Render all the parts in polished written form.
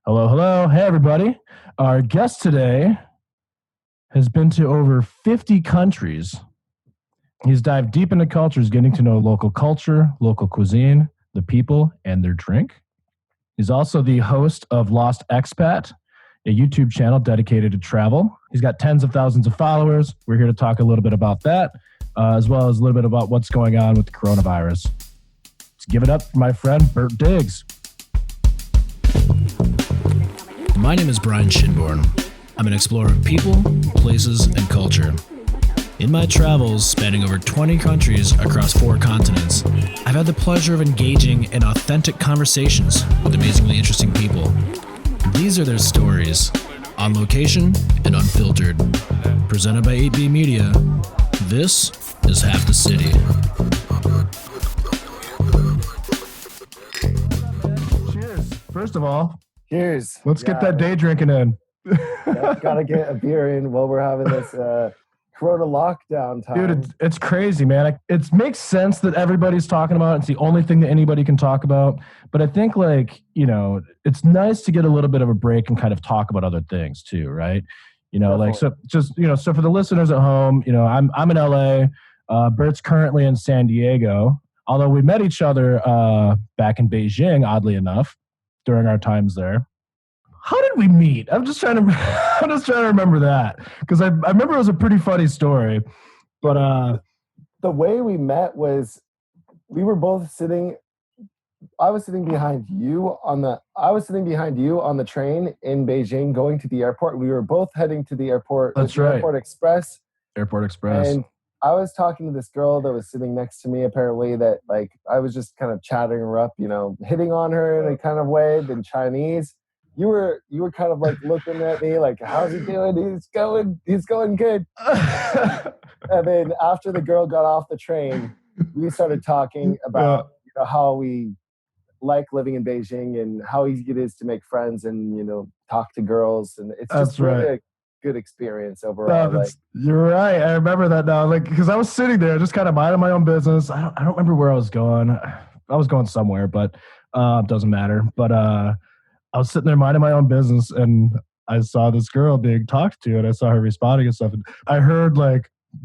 Hello, hello. Hey, everybody. Our guest today has been to over 50 countries. He's dived deep into cultures, getting to know local culture, local cuisine, the people, and their drink. He's also the host of LostXpat, a YouTube channel dedicated to travel. He's got tens of thousands of followers. We're here to talk a little bit about that, as well as a little bit about what's going on with the coronavirus. Let's give it up for my friend, Bert Diggs. My name is Brian Shinborn. I'm an explorer of people, places, and culture. In my travels, spanning over 20 countries across 4 continents, I've had the pleasure of engaging in authentic conversations with amazingly interesting people. These are their stories, on location and unfiltered. Presented by 8B Media, this is Half the City. Cheers. First of all, cheers. Let's get that day drinking in. Gotta get a beer in while we're having this Corona lockdown time. Dude, it's crazy, man. It makes sense that everybody's talking about it. It's the only thing that anybody can talk about. But I think, it's nice to get a little bit of a break and kind of talk about other things too, right? So for the listeners at home, I'm in LA. Bert's currently in San Diego. Although we met each other back in Beijing, oddly enough, during our times there. How did we meet? I'm just trying to remember that, because I remember it was a pretty funny story. But the way we met was we were both sitting. I was sitting behind you on the train in Beijing going to the airport. We were both heading to the airport. That's right. Airport Express. Airport Express. And I was talking to this girl that was sitting next to me, apparently, that I was just kind of chatting her up, hitting on her in a kind of way in Chinese. You were kind of looking at me like, how's he doing? He's going good. And then after the girl got off the train, we started talking about how we like living in Beijing and how easy it is to make friends and, talk to girls. And it's just really a good experience overall. You're right. I remember that now. Because I was sitting there just kind of minding my own business. I don't remember where I was going. I was going somewhere, but doesn't matter. But I was sitting there minding my own business, and I saw this girl being talked to, and I saw her responding and stuff. And I heard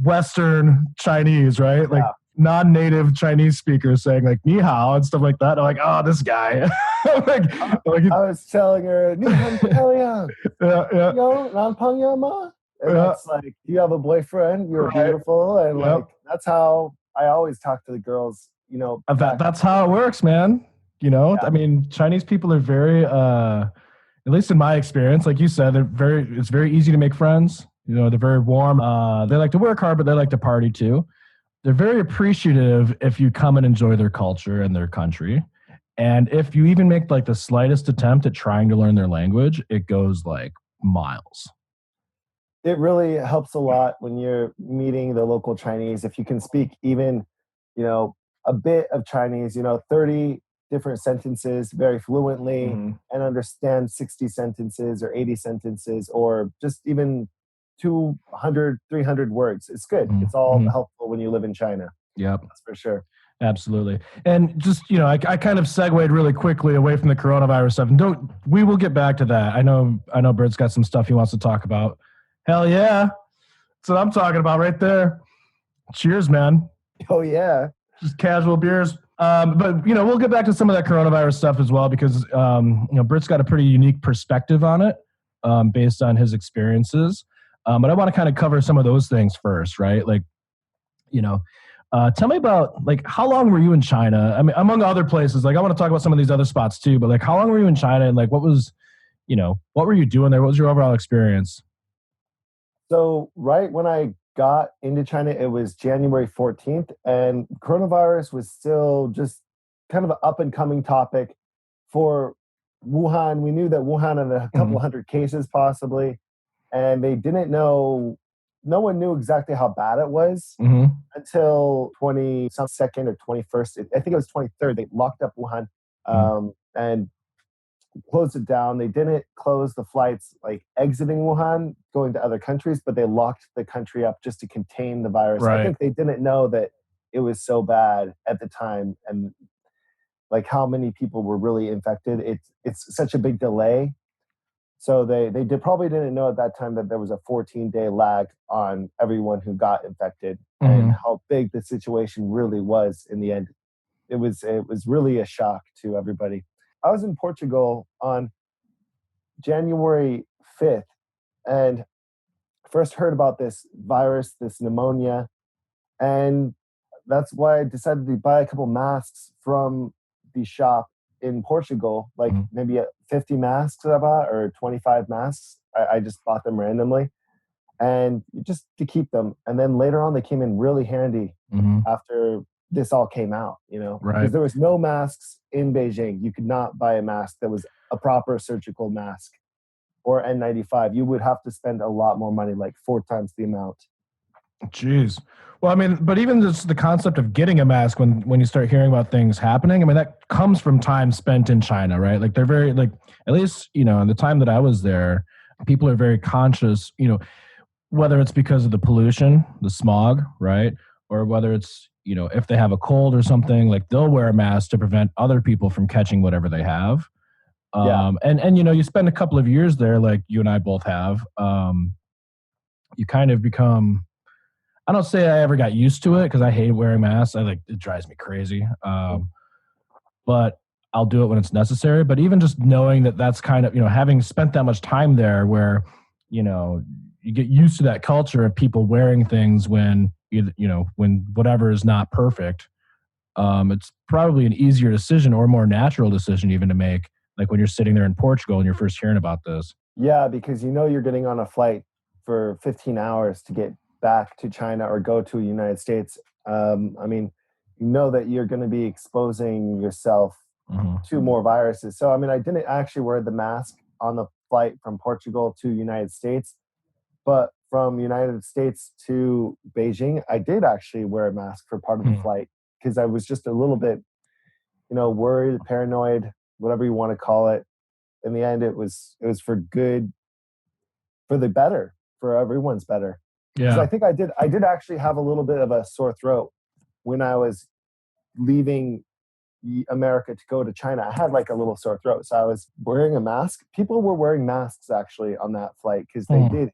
Western Chinese, right? Non-native Chinese speakers saying ni hao and stuff like that. I'm like, oh, this guy. I was telling her, ni hao, yeah. nan peng ya ma? And that's you have a boyfriend, you're beautiful, and that's how I always talk to the girls. That's how it works, man. I mean, Chinese people are very, at least in my experience, like you said, it's very easy to make friends. They're very warm. They like to work hard, but they like to party too. They're very appreciative if you come and enjoy their culture and their country. And if you even make the slightest attempt at trying to learn their language, it goes miles. It really helps a lot when you're meeting the local Chinese. If you can speak even, a bit of Chinese, 30 different sentences very fluently, and understand 60 sentences or 80 sentences or just even 200, 300 words. It's good. It's all helpful when you live in China. Yep. That's for sure. Absolutely. And just, I kind of segued really quickly away from the coronavirus stuff. And we will get back to that. I know Bert's got some stuff he wants to talk about. Hell yeah. That's what I'm talking about right there. Cheers, man. Oh yeah. Just casual beers. But we'll get back to some of that coronavirus stuff as well, because Bert's got a pretty unique perspective on it, based on his experiences. But I want to kind of cover some of those things first, right? Tell me about how long were you in China? I mean, among other places. I want to talk about some of these other spots too. But how long were you in China, and what were you doing there? What was your overall experience? So right when I got into China, it was January 14th, and coronavirus was still just kind of an up-and-coming topic for Wuhan. We knew that Wuhan had a couple hundred cases possibly, and they didn't know, no one knew exactly how bad it was until 22nd or 21st. I think it was 23rd. They locked up Wuhan and closed it down. They didn't close the flights exiting Wuhan, going to other countries, but they locked the country up just to contain the virus. Right. I think they didn't know that it was so bad at the time, and how many people were really infected. It's such a big delay So they probably didn't know at that time that there was a 14-day lag on everyone who got infected and Hmm. how big the situation really was in the end. It was really a shock to everybody. I was in Portugal on January 5th and first heard about this virus, this pneumonia, and that's why I decided to buy a couple masks from the shop in Portugal, like Hmm. maybe 50 masks I bought or 25 masks. I just bought them randomly and just to keep them. And then later on, they came in really handy Hmm. after this all came out, Right. because there was no masks in Beijing. You could not buy a mask that was a proper surgical mask or N95. You would have to spend a lot more money, like 4 times the amount. Jeez. Well, I mean, but even just the concept of getting a mask when you start hearing about things happening, I mean, that comes from time spent in China, right? Like they're very like at least, in the time that I was there, people are very conscious, whether it's because of the pollution, the smog, right? Or whether it's, if they have a cold or something, like they'll wear a mask to prevent other people from catching whatever they have. Yeah. And you spend a couple of years there, like you and I both have. You kind of become. I don't say I ever got used to it because I hate wearing masks. It drives me crazy. But I'll do it when it's necessary. But even just knowing that that's kind of having spent that much time there, where you know you get used to that culture of people wearing things when when whatever is not perfect. It's probably an easier decision or more natural decision even to make, like when you're sitting there in Portugal and you're first hearing about this. Yeah, because you're getting on a flight for 15 hours to get back to China or go to the United States. I mean, you know that you're going to be exposing yourself Hmm. to more viruses. So, I mean, I didn't actually wear the mask on the flight from Portugal to United States, but from United States to Beijing, I did actually wear a mask for part of the flight because I was just a little bit, worried, paranoid, whatever you want to call it. In the end, it was for good, for the better, for everyone's better. Because Yeah. I think I did actually have a little bit of a sore throat when I was leaving America to go to China. I had like a little sore throat, so I was wearing a mask. People were wearing masks actually on that flight because they Hmm. did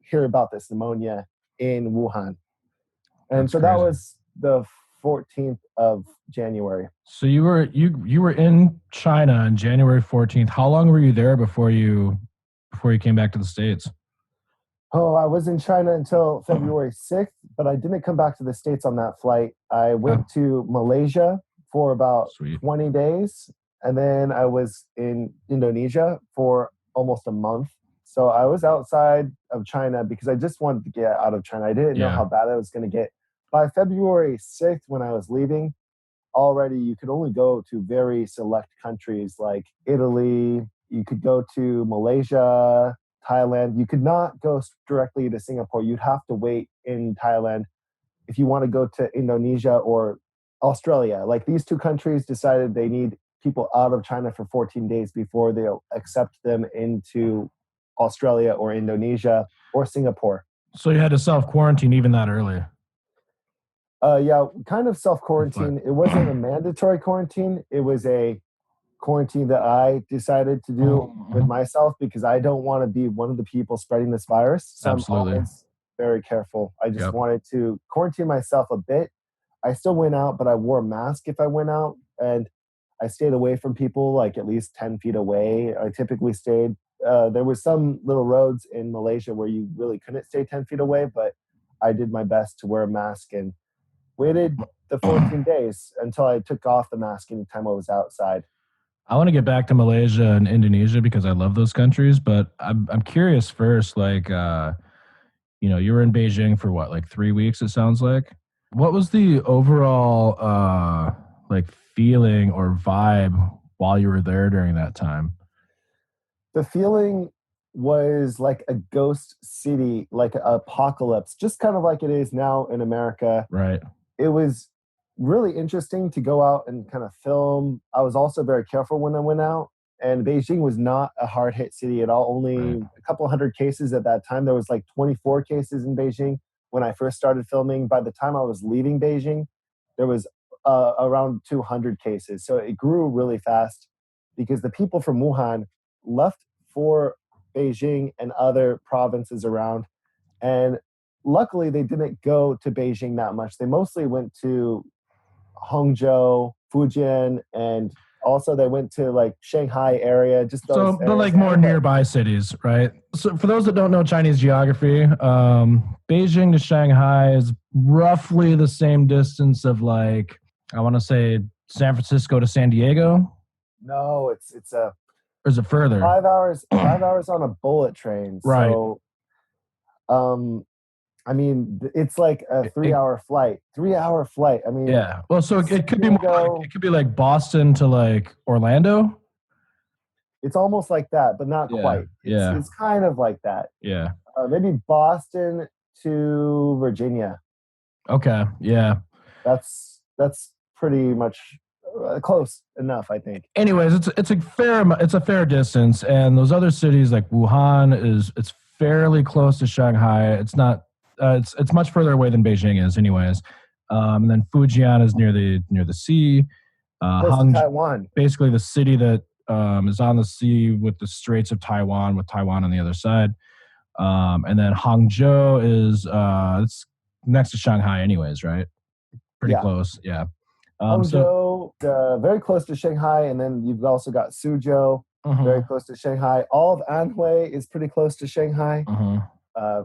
hear about this pneumonia in Wuhan, and That's so that crazy. was the 14th of January. So you were in China on January 14th. How long were you there before you came back to the States? Oh, I was in China until February 6th, but I didn't come back to the States on that flight. I Oh, went to Malaysia for about sweet. 20 days, and then I was in Indonesia for almost a month. So I was outside of China because I just wanted to get out of China. I didn't know Yeah. how bad I was going to get. By February 6th, when I was leaving, already you could only go to very select countries like Italy. You could go to Malaysia, Thailand. You could not go directly to Singapore. You'd have to wait in Thailand if you want to go to Indonesia or Australia. Like these two countries decided they need people out of China for 14 days before they'll accept them into Australia or Indonesia or Singapore. So you had to self quarantine even that early. Yeah, kind of self Your flight. quarantine. It wasn't a mandatory quarantine. It was a quarantine that I decided to do with Mhm. myself because I don't want to be one of the people spreading this virus. So I'm Absolutely. always very careful. I just Yep. wanted to quarantine myself a bit. I still went out, but I wore a mask if I went out. And I stayed away from people, like at least 10 feet away. I typically stayed. There was some little roads in Malaysia where you really couldn't stay 10 feet away, but I did my best to wear a mask and waited the 14 days until I took off the mask anytime I was outside. I want to get back to Malaysia and Indonesia because I love those countries, but I'm curious first, like you were in Beijing for what, like 3 weeks, it sounds like. What was the overall like feeling or vibe while you were there during that time? The feeling was like a ghost city, like an apocalypse, just kind of like it is now in America. Right. It was really interesting to go out and kind of film. I was also very careful when I went out. And Beijing was not a hard hit city at all, only Right. a couple hundred cases at that time. There was like 24 cases in Beijing when I first started filming. By the time I was leaving Beijing, there was around 200 cases. So it grew really fast because the people from Wuhan left for Beijing and other provinces around. And luckily, they didn't go to Beijing that much. They mostly went to Hangzhou, Fujian, and also they went to like Shanghai area, just those So the areas. like more nearby cities, right? So for those that don't know Chinese geography, Beijing to Shanghai is roughly the same distance of like I want to say San Francisco to San Diego, No, it's a or is it further? 5 hours, 5 hours on a bullet train. Right. So, um, I mean, it's like a It- 3 hour flight. 3 hour flight. I mean, yeah. Well, so San it could be more like Diego, it could be like Boston to like Orlando. it's almost like that, but not Yeah. quite. It's Yeah. it's kind of like that. Yeah. Maybe Boston to Virginia. Okay. Yeah. That's pretty much close enough, I think. Anyways, it's a fair distance, and those other cities like Wuhan it's fairly close to Shanghai. It's not it's much further away than Beijing is, anyways. And then Fujian is near the sea. Close to Hangzhou, Taiwan. basically the city that is on the sea with the Straits of Taiwan, with Taiwan on the other side. And then Hangzhou is it's next to Shanghai, anyways, right? Pretty Yeah. close, yeah. So Hangzhou, very close to Shanghai, and then you've also got Suzhou, very mhm, close to Shanghai. All of Anhui is pretty close to Shanghai. mhm,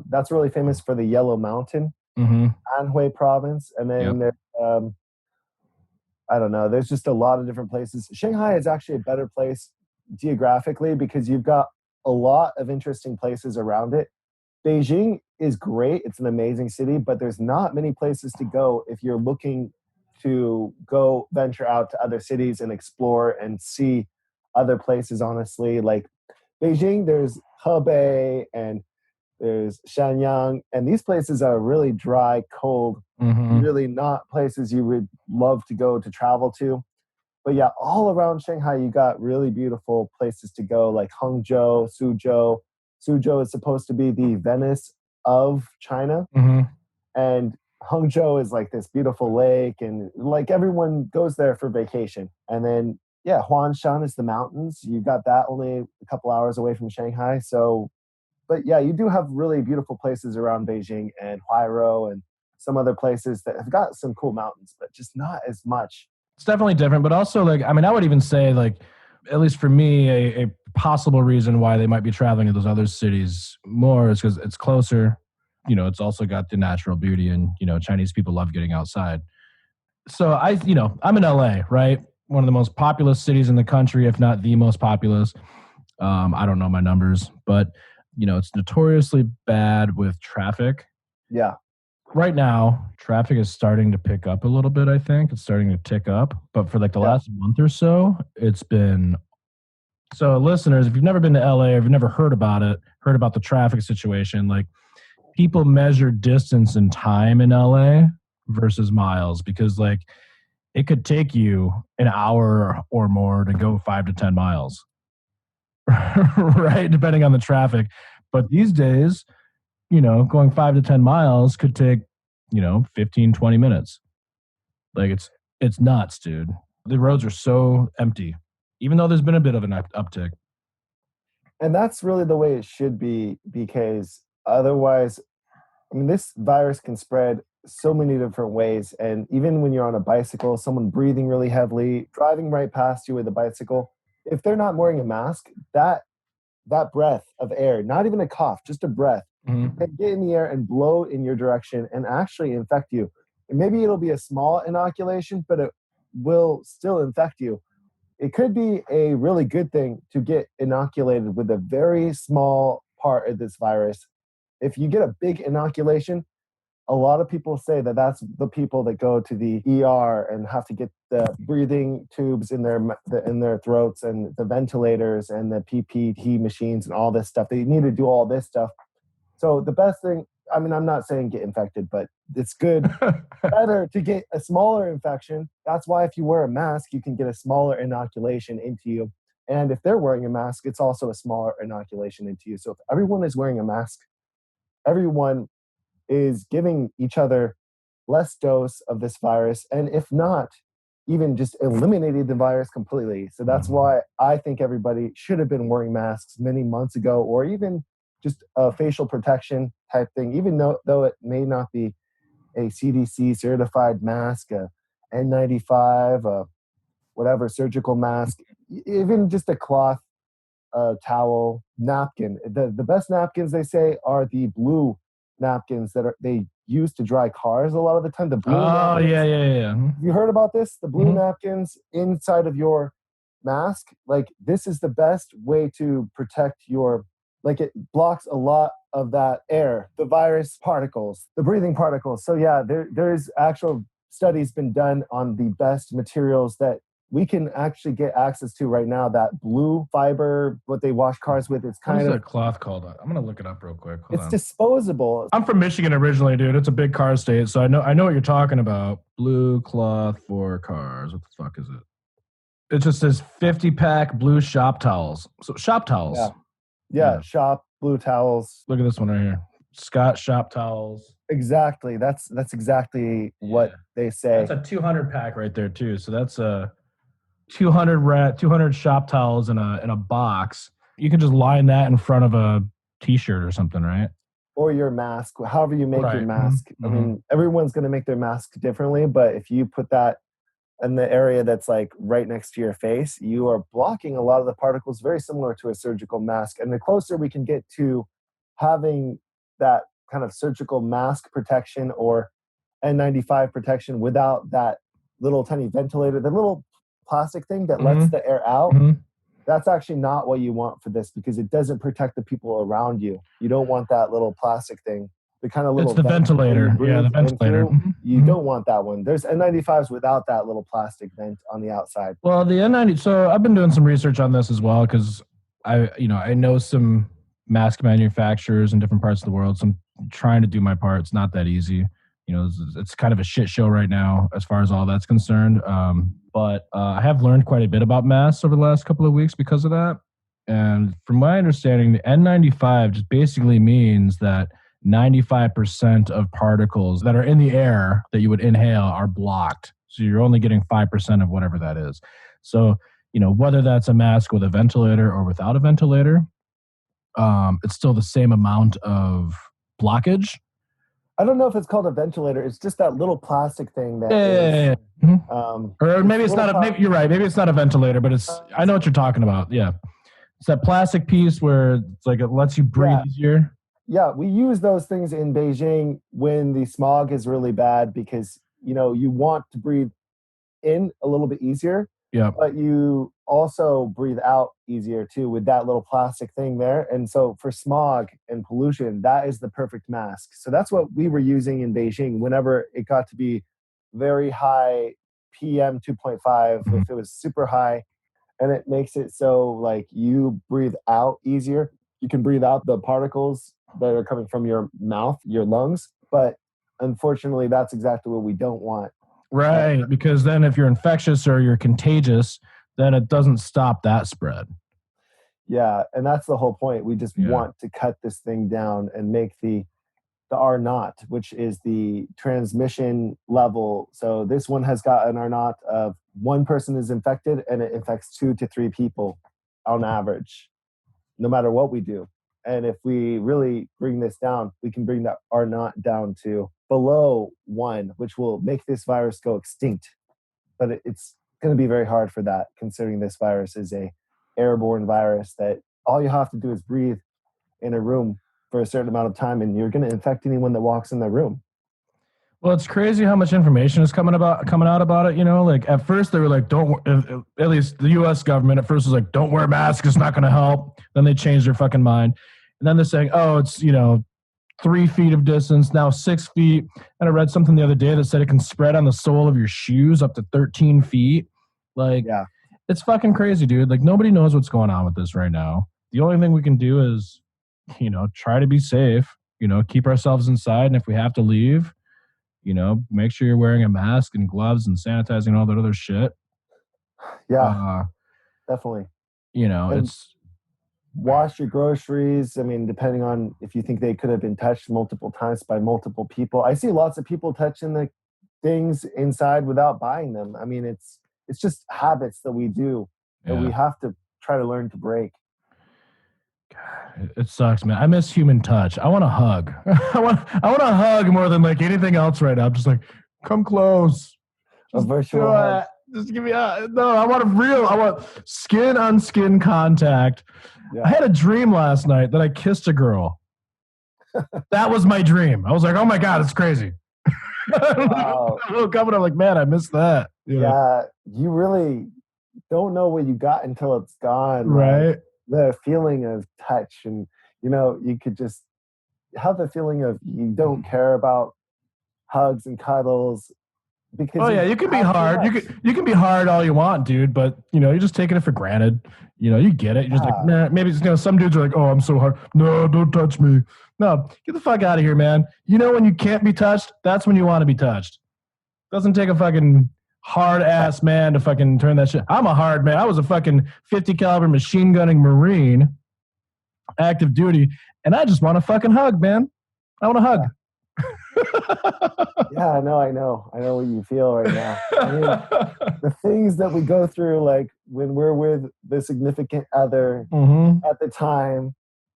That's really famous for the Yellow Mountain, mhm, Anhui province. And yep. then I don't know, there's just a lot of different places. Shanghai is actually a better place geographically because you've got a lot of interesting places around it. Beijing is great. It's an amazing city, but there's not many places to go if you're looking to go venture out to other cities and explore and see other places, honestly. Like Beijing, there's Hebei and there's Shenyang, and these places are really dry, cold, Mhm. really not places you would love to go to travel to. But yeah, all around Shanghai, you got really beautiful places to go, like Hangzhou, Suzhou. Suzhou is supposed to be the Venice of China, Mhm. and Hangzhou is like this beautiful lake, and like everyone goes there for vacation. And then yeah, Huangshan is the mountains. You got that only a couple hours away from Shanghai. So, but yeah, you do have really beautiful places around Beijing and Huairou and some other places that have got some cool mountains, but just not as much. It's definitely different, but also like I mean, I would even say like at least for me, a possible reason why they might be traveling to those other cities more is because it's closer. You know, it's also got the natural beauty, and you know, Chinese people love getting outside. So I'm in LA, right? One of the most populous cities in the country, if not the most populous. I don't know my numbers, but you know, it's notoriously bad with traffic. Yeah. Right now, traffic is starting to pick up a little bit, I think. It's starting to tick up. But for like the Yeah. last month or so, it's been so listeners, if you've never been to LA or if you've never heard about it, heard about the traffic situation, like people measure distance and time in LA versus miles because like it could take you an hour or more to go 5 to 10 miles. Right? Depending on the traffic. But these days, you know, going 5 to 10 miles could take, 15, 20 minutes. Like it's nuts, dude. The roads are so empty, even though there's been a bit of an uptick. And that's really the way it should be because otherwise, I mean, this virus can spread so many different ways. And even when you're on a bicycle, someone breathing really heavily, driving right past you with a bicycle, if they're not wearing a mask, that breath of air, not even a cough, just a breath, Mhm. can get in the air and blow in your direction and actually infect you. And maybe it'll be a small inoculation, but it will still infect you. It could be a really good thing to get inoculated with a very small part of this virus. If you get a big inoculation, a lot of people say that that's the people that go to the ER and have to get the breathing tubes in their throats and the ventilators and the PPT machines and all this stuff. They need to do all this stuff. So the best thing, I mean, I'm not saying get infected, but it's better to get a smaller infection. That's why if you wear a mask, you can get a smaller inoculation into you. And if they're wearing a mask, it's also a smaller inoculation into you. So if everyone is wearing a mask, everyone is giving each other less dose of this virus. And if not, even just eliminated the virus completely. So that's why I think everybody should have been wearing masks many months ago, or even just a facial protection type thing, even though it may not be a CDC certified mask, a N95, whatever surgical mask, even just a cloth towel, napkin. The best napkins, they say, are the blue napkins they use to dry cars a lot of the time. The blue napkins. Yeah. Have you heard about this? The blue Mhm. napkins inside of your mask. Like, this is the best way to protect like, it blocks a lot of that air, the virus particles, the breathing particles. So yeah, there's actual studies been done on the best materials that we can actually get access to right now. That blue fiber, what they wash cars with, it's What is kind of, that cloth called? I'm gonna look it up real quick. Hold it's on. disposable. I'm from Michigan originally, dude. It's a big car state, so I know what you're talking about. Blue cloth for cars. What the fuck is it? It just says 50-pack blue shop towels. So shop towels. Yeah, shop blue towels. Look at this one right here. Scott shop towels. Exactly. That's exactly what they say. That's a 200 pack right there too. So that's a 200 shop towels in a box. You can just line that in front of a t-shirt or something, right? Or your mask, however you make your Right. mask. Mhm. I mean, everyone's going to make their mask differently, but if you put that in the area that's like right next to your face, you are blocking a lot of the particles, very similar to a surgical mask. And the closer we can get to having that kind of surgical mask protection or N95 protection without that little tiny ventilator, the little plastic thing that lets the air out, that's actually not what you want for this, because it doesn't protect the people around you. You don't want that little plastic thing, the kind of little It's the vent that you ventilator. Yeah, breathe the in ventilator. through. You don't want that one. There's N95s without that little plastic vent on the outside. Well, the N90. So I've been doing some research on this as well because I know some mask manufacturers in different parts of the world. So I'm trying to do my part. It's not that easy. It's kind of a shit show right now as far as all that's concerned. But I have learned quite a bit about masks over the last couple of weeks because of that. And from my understanding, the N95 just basically means that 95% of particles that are in the air that you would inhale are blocked. So you're only getting 5% of whatever that is. So, whether that's a mask with a ventilator or without a ventilator, it's still the same amount of blockage. I don't know if it's called a ventilator. It's just that little plastic thing that is. Or maybe it's not maybe you're right. Maybe it's not a ventilator, but I know what you're talking about. Yeah. It's that plastic piece where it's like it lets you breathe easier. Yeah, we use those things in Beijing when the smog is really bad, because you want to breathe in a little bit easier, but you also breathe out easier too with that little plastic thing there. And so for smog and pollution, that is the perfect mask. So that's what we were using in Beijing whenever it got to be very high PM 2.5, if it was super high, and it makes it so like you breathe out easier. You can breathe out the particles that are coming from your mouth, your lungs, but unfortunately that's exactly what we don't want. Right, because then if you're infectious or you're contagious, then it doesn't stop that spread. Yeah, and that's the whole point. We just want to cut this thing down and make the R naught, which is the transmission level. So this one has got an R naught of one person is infected and it infects 2 to 3 people on average, no matter what we do. And if we really bring this down, we can bring that R naught down to below 1, which will make this virus go extinct. But it's going to be very hard for that, considering this virus is a airborne virus that all you have to do is breathe in a room for a certain amount of time, and you're going to infect anyone that walks in the room. Well, it's crazy how much information is coming out about it. Like at first they were like, at least the U.S. government at first was like, don't wear masks, it's not going to help. Then they changed their fucking mind, and then they're saying, oh, it's 3 feet of distance, now 6 feet. And I read something the other day that said it can spread on the sole of your shoes up to 13 feet. Like, it's fucking crazy, dude. Like, nobody knows what's going on with this right now. The only thing we can do is, try to be safe, keep ourselves inside. And if we have to leave, make sure you're wearing a mask and gloves and sanitizing and all that other shit. Yeah, definitely. It's wash your groceries. I mean, depending on if you think they could have been touched multiple times by multiple people. I see lots of people touching the things inside without buying them. I mean, it's it's just habits that we do that we have to try to learn to break. God, it sucks, man. I miss human touch. I want a hug. I want a hug more than like anything else right now. I'm just like, come close. A virtual hug. Just give me no. I want skin on skin contact. Yeah. I had a dream last night that I kissed a girl. That was my dream. I was like, oh my God, it's crazy. Wow. I woke up and I'm like, man, I missed that. Yeah, you really don't know what you got until it's gone. Right. Like, the feeling of touch, and you could just have the feeling of you don't care about hugs and cuddles because you can be hard. You can be hard all you want, dude, but you're just taking it for granted. You get it. You're just like, nah, maybe some dudes are like, oh, I'm so hard. No, don't touch me. No, get the fuck out of here, man. When you can't be touched, that's when you want to be touched. Doesn't take a fucking hard ass man to fucking turn that shit. I'm a hard man. I was a fucking 50 caliber machine gunning Marine, active duty, and I just want a fucking hug, man. I want a hug. Yeah, I know what you feel right now. I mean, the things that we go through, like when we're with the significant other at the time,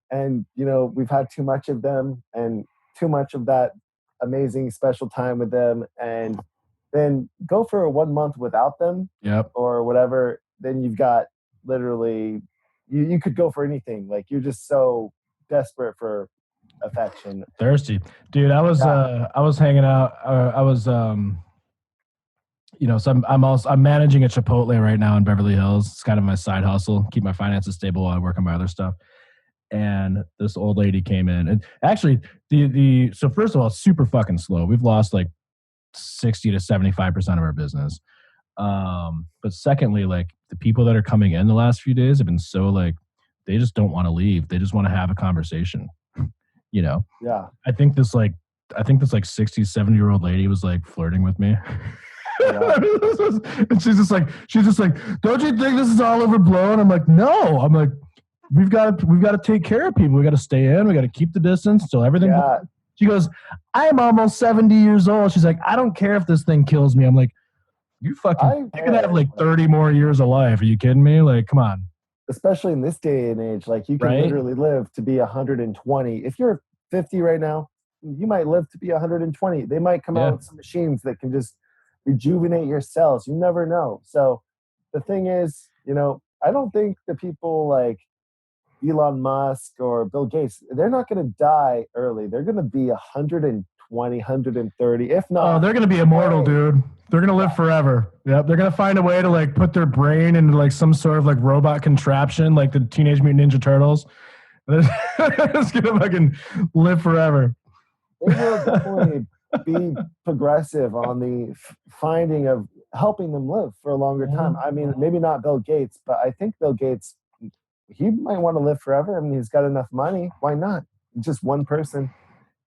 and we've had too much of them and too much of that amazing special time with them, and then go for 1 month without them, or whatever. Then you've got literally, you could go for anything. Like you're just so desperate for affection, thirsty, dude. I was hanging out. So I'm managing a Chipotle right now in Beverly Hills. It's kind of my side hustle, keep my finances stable while I work on my other stuff. And this old lady came in, and actually so first of all, it's super fucking slow. We've lost like 60 to 75% of our business. But secondly, like the people that are coming in the last few days have been so like, they just don't want to leave. They just want to have a conversation, Yeah. I think this 60, 70-year-old lady was like flirting with me. Yeah. And she's just like, don't you think this is all overblown? I'm like, no. I'm like, we've got to take care of people. We got to stay in. We got to keep the distance till everything. Yeah. She goes, I'm almost 70 years old. She's like, I don't care if this thing kills me. I'm like, you can have like 30 more years of life. Are you kidding me? Like, come on. Especially in this day and age, like you can literally live to be 120. If you're 50 right now, you might live to be 120. They might come out with some machines that can just rejuvenate your cells. You never know. So the thing is, I don't think the people like Elon Musk or Bill Gates, they're not going to die early. They're going to be 120, 130, if not. Oh, they're going to be immortal, dude. They're going to live forever. Yep. They're going to find a way to like put their brain into like some sort of like robot contraption, like the Teenage Mutant Ninja Turtles. They're just going to fucking live forever. They will definitely be progressive on the finding of helping them live for a longer time. I mean, maybe not Bill Gates, but I think Bill Gates, he might want to live forever. I mean, he's got enough money. Why not? Just one person.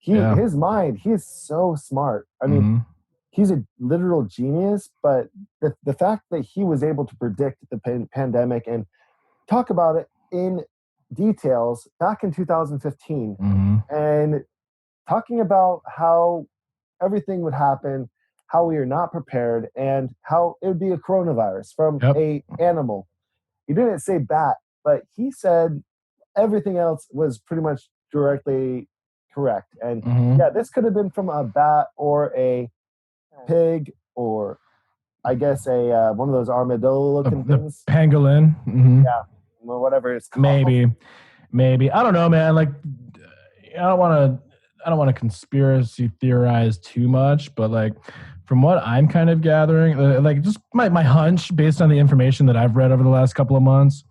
His mind, he is so smart. I mean, he's a literal genius, but the fact that he was able to predict the pandemic and talk about it in details back in 2015 and talking about how everything would happen, how we are not prepared, and how it would be a coronavirus from a animal. He didn't say bat, but he said everything else was pretty much directly correct. And this could have been from a bat or a pig or I guess a one of those armadillo-looking things. Pangolin. Yeah, well, whatever it's called. Maybe. I don't know, man. Like, I don't want to conspiracy theorize too much, but like from what I'm kind of gathering, like just my hunch based on the information that I've read over the last couple of months,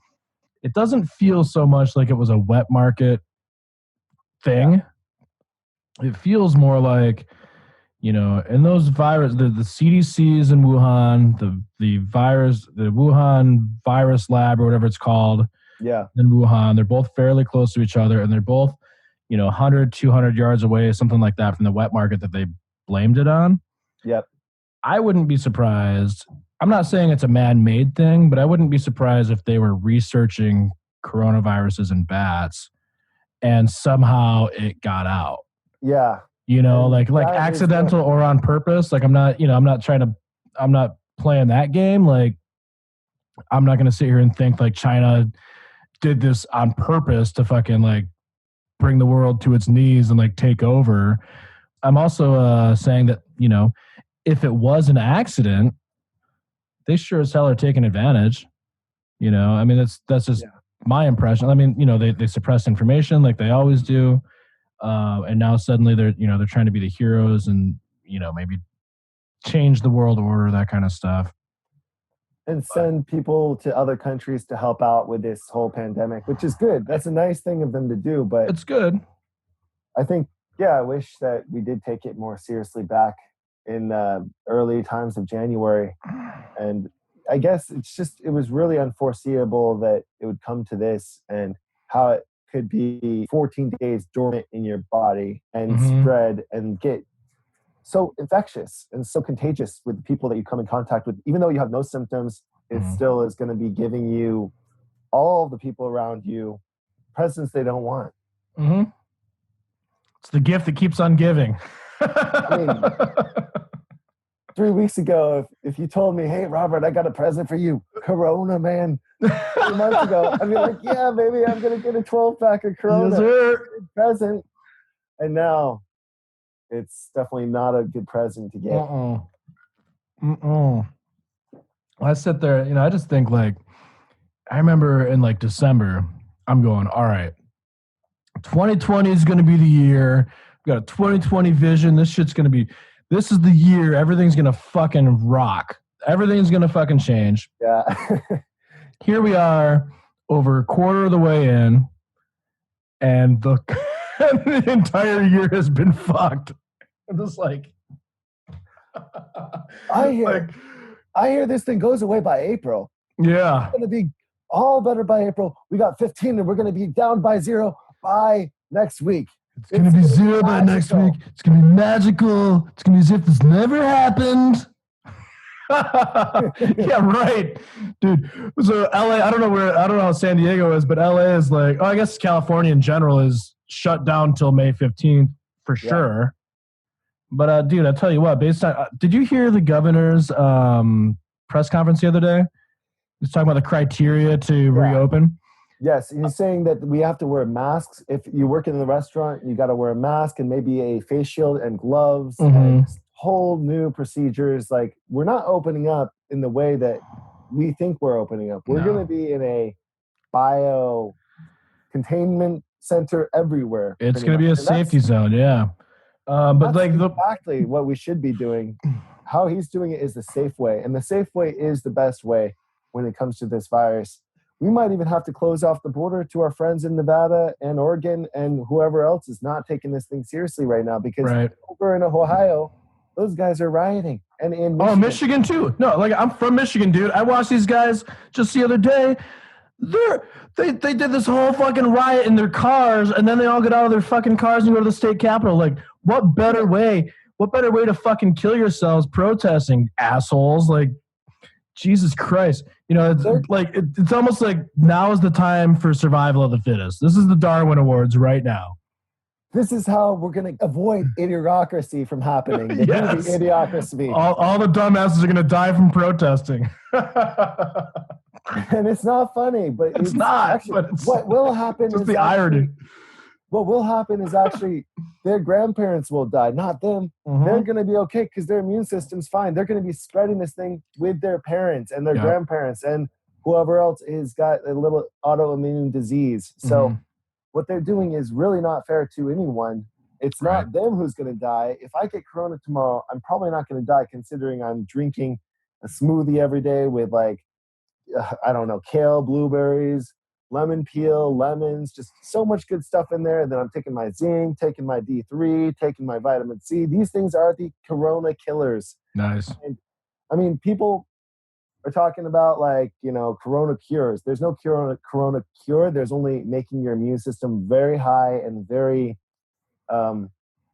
it doesn't feel so much like it was a wet market thing. It feels more like, in those virus, the CDCs in Wuhan, the Wuhan virus lab or whatever it's called, in Wuhan, they're both fairly close to each other, and they're both, 100, 200 yards away, something like that from the wet market that they blamed it on. Yep. I wouldn't be surprised. I'm not saying it's a man-made thing, but I wouldn't be surprised if they were researching coronaviruses in bats and somehow it got out. Yeah. Like accidental or on purpose. Like I'm not playing that game. Like I'm not going to sit here and think like China did this on purpose to fucking like bring the world to its knees and like take over. I'm also saying that, if it was an accident, they sure as hell are taking advantage. I mean, that's just my impression. I mean, they suppress information like they always do. And now suddenly they're trying to be the heroes and, maybe change the world order, that kind of stuff. And send people to other countries to help out with this whole pandemic, which is good. That's a nice thing of them to do. But it's good. I think, I wish that we did take it more seriously back in early times of January. And I guess it was really unforeseeable that it would come to this, and how it could be 14 days dormant in your body and spread and get so infectious and so contagious with the people that you come in contact with. Even though you have no symptoms, it still is going to be giving you, all the people around you, presents they don't want. It's the gift that keeps on giving. I mean, 3 weeks ago, if you told me, hey, Robert, I got a present for you, Corona, man, 3 months ago, I'd be like, yeah, baby, I'm going to get a 12-pack of Corona. Yes, sir. Present. And now it's definitely not a good present to get. I sit there, I just think like, I remember in like December, I'm going, all right, 2020 is going to be the year. We got a 2020 vision. This is the year. Everything's going to fucking rock. Everything's going to fucking change. Yeah. Here we are over a quarter of the way in, and the entire year has been fucked. I'm just like, I hear this thing goes away by April. Yeah. It's going to be all better by April. We got 15 and we're going to be down by 0 by next week. It's going to be 0 by next week. It's going to be magical. It's going to be as if this never happened. Yeah, right. Dude. So LA, I don't know how San Diego is, but LA is like, I guess California in general is shut down till May 15th for sure. But dude, I tell you what, based on, did you hear the governor's press conference the other day? He was talking about the criteria to reopen. Yes, he's saying that we have to wear masks. If you work in the restaurant, you got to wear a mask and maybe a face shield and gloves and whole new procedures. Like, we're not opening up in the way that we think we're opening up. We're going to be in a bio containment center everywhere. It's going to be a safety zone, yeah. But like exactly what we should be doing. How he's doing it is the safe way, and the safe way is the best way when it comes to this virus. We might even have to close off the border to our friends in Nevada and Oregon and whoever else is not taking this thing seriously right now, because over in Ohio, those guys are rioting. And in Michigan. Oh, Michigan too. No, like, I'm from Michigan, dude. I watched these guys just the other day. They did this whole fucking riot in their cars, and then they all get out of their fucking cars and go to the state capitol. Like, what better way to fucking kill yourselves protesting, assholes? Like, Jesus Christ. It's almost like now is the time for survival of the fittest. This is the Darwin Awards right now. This is how we're going to avoid idiocracy from happening. Yes. Idiocracy. All the dumbasses are going to die from protesting. And it's not funny, but it's not. Actually, what will happen is the irony. What will happen is actually their grandparents will die, not them. They're going to be okay because their immune system's fine. They're going to be spreading this thing with their parents and their grandparents and whoever else has got a little autoimmune disease. So what they're doing is really not fair to anyone. It's not them who's going to die. If I get corona tomorrow, I'm probably not going to die, considering I'm drinking a smoothie every day with kale, blueberries, lemon peel, lemons, just so much good stuff in there. And then I'm taking my zinc, taking my D3, taking my vitamin C. These things are the corona killers. Nice. And I mean, people are talking about corona cures. There's no corona cure. There's only making your immune system very high and very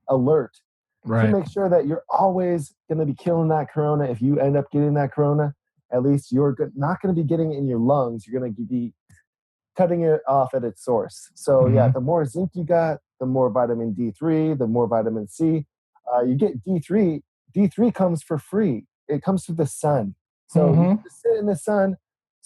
alert to make sure that you're always going to be killing that corona. If you end up getting that corona, at least you're not going to be getting it in your lungs. You're going to be cutting it off at its source. So the more zinc you got, the more vitamin D3, the more vitamin C. You get D3. D3 comes for free. It comes through the sun. So you just sit in the sun,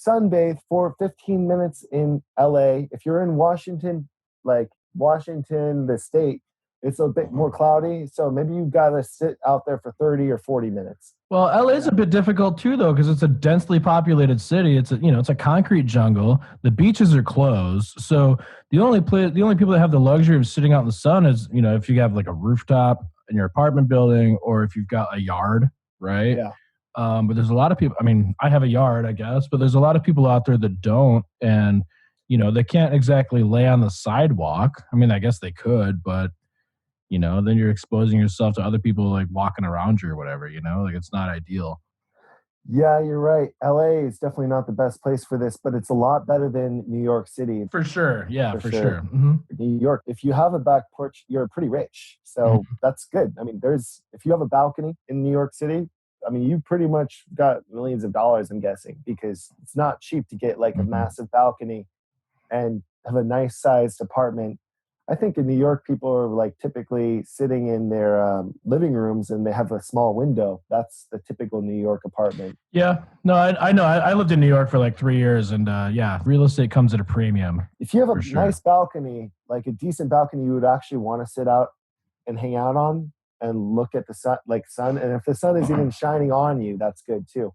sunbathe for 15 minutes in LA. If you're in Washington, like Washington, the state, it's a bit more cloudy. So maybe you've got to sit out there for 30 or 40 minutes. Well, LA is a bit difficult too, though, because it's a densely populated city. It's a concrete jungle. The beaches are closed, so the only people that have the luxury of sitting out in the sun is, if you have like a rooftop in your apartment building, or if you've got a yard, right? Yeah. But there's a lot of people. I mean, I have a yard, I guess, but there's a lot of people out there that don't, and they can't exactly lay on the sidewalk. I mean, I guess they could, but then you're exposing yourself to other people like walking around you or whatever, like it's not ideal. Yeah, you're right. LA is definitely not the best place for this, but it's a lot better than New York City. For sure. Yeah, for sure. sure. Mm-hmm. New York, if you have a back porch, you're pretty rich. So Mm-hmm. that's good. I mean, if you have a balcony in New York City, I mean, you pretty much got millions of dollars, I'm guessing, because it's not cheap to get like a Mm-hmm. massive balcony and have a nice sized apartment. I think in New York, people are like typically sitting in their living rooms and they have a small window. That's the typical New York apartment. Yeah, no, I know. I lived in New York for like 3 years, and yeah, real estate comes at a premium. If you have a sure. nice balcony, like a decent balcony, you would actually want to sit out and hang out on and look at the sun. And if the sun is even shining on you, that's good too.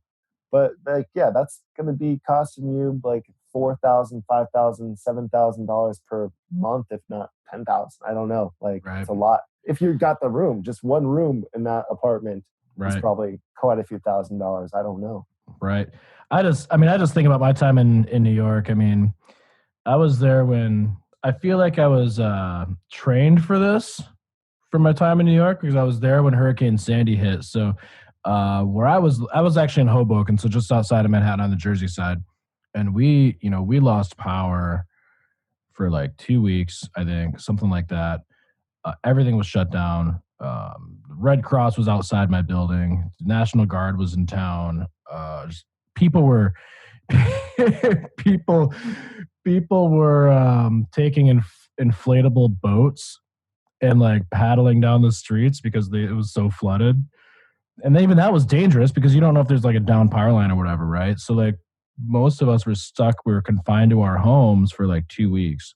But like, yeah, that's going to be costing you like $4,000, $5,000, $7,000 per month, if not 10,000. I don't know. Like, Right. It's a lot. If you got the room, just one room in that apartment is Right. probably quite a few $1,000s. I don't know. Right. I just think about my time in New York. I mean, I was there when I feel like I was trained for this from my time in New York, because I was there when Hurricane Sandy hit. So where I was actually in Hoboken, so just outside of Manhattan on the Jersey side. And we lost power for like 2 weeks, I think, something like that. Everything was shut down. The Red Cross was outside my building. The National Guard was in town. People were people were taking inflatable boats and like paddling down the streets because it was so flooded. And even that was dangerous because you don't know if there's like a down power line or whatever, right? So like most of us were stuck. We were confined to our homes for like 2 weeks.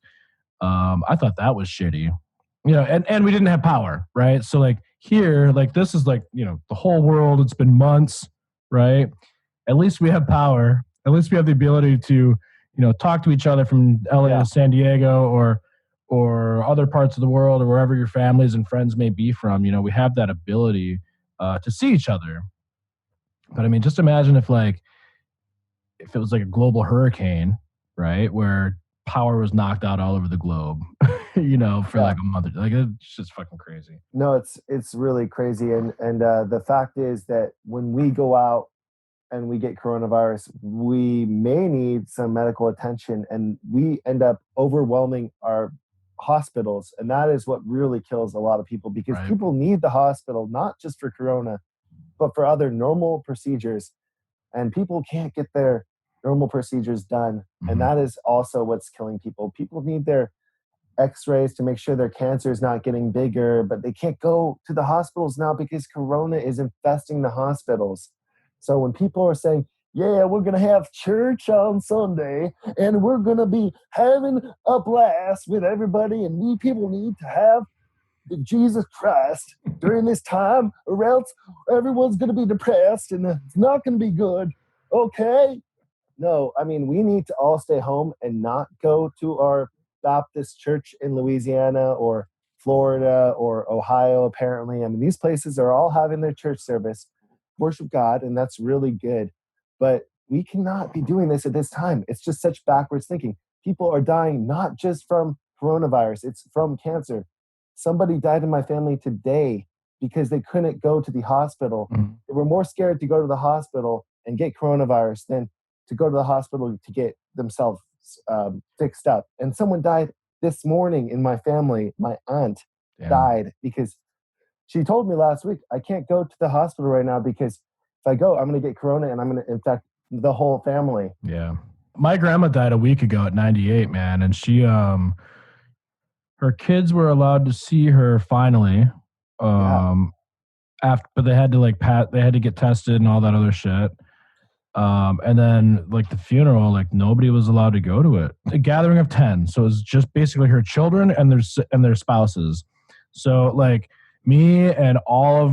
I thought that was shitty, and we didn't have power, right? So like here, like this is like, the whole world, it's been months, right? At least we have power. At least we have the ability to, talk to each other from LA to San Diego or other parts of the world or wherever your families and friends may be from. We have that ability to see each other. But I mean, just imagine if it was like a global hurricane, right, where power was knocked out all over the globe, for like a month. Like it's just fucking crazy. No, it's really crazy, and the fact is that when we go out and we get coronavirus, we may need some medical attention, and we end up overwhelming our hospitals, and that is what really kills a lot of people, because Right. people need the hospital not just for corona, but for other normal procedures, and people can't get their normal procedures done, Mhm. and that is also what's killing people. People need their x-rays to make sure their cancer is not getting bigger, but they can't go to the hospitals now because corona is infesting the hospitals. So when people are saying, yeah, we're going to have church on Sunday and we're going to be having a blast with everybody, and we people need to have Jesus Christ during this time, or else everyone's going to be depressed and it's not going to be good. Okay? No, I mean, we need to all stay home and not go to our Baptist church in Louisiana or Florida or Ohio, apparently. I mean, these places are all having their church service, worship God, and that's really good. But we cannot be doing this at this time. It's just such backwards thinking. People are dying not just from coronavirus, it's from cancer. Somebody died in my family today because they couldn't go to the hospital. Mhm. They were more scared to go to the hospital and get coronavirus than to go to the hospital to get themselves fixed up. And someone died this morning in my family. My aunt died because she told me last week, I can't go to the hospital right now because if I go, I'm going to get corona and I'm going to infect the whole family. Yeah. My grandma died a week ago at 98, man. And she, her kids were allowed to see her finally. But they had to they had to get tested and all that other shit. And then like the funeral, like nobody was allowed to go to it. A gathering of 10. So it was just basically her children and their spouses. So like me and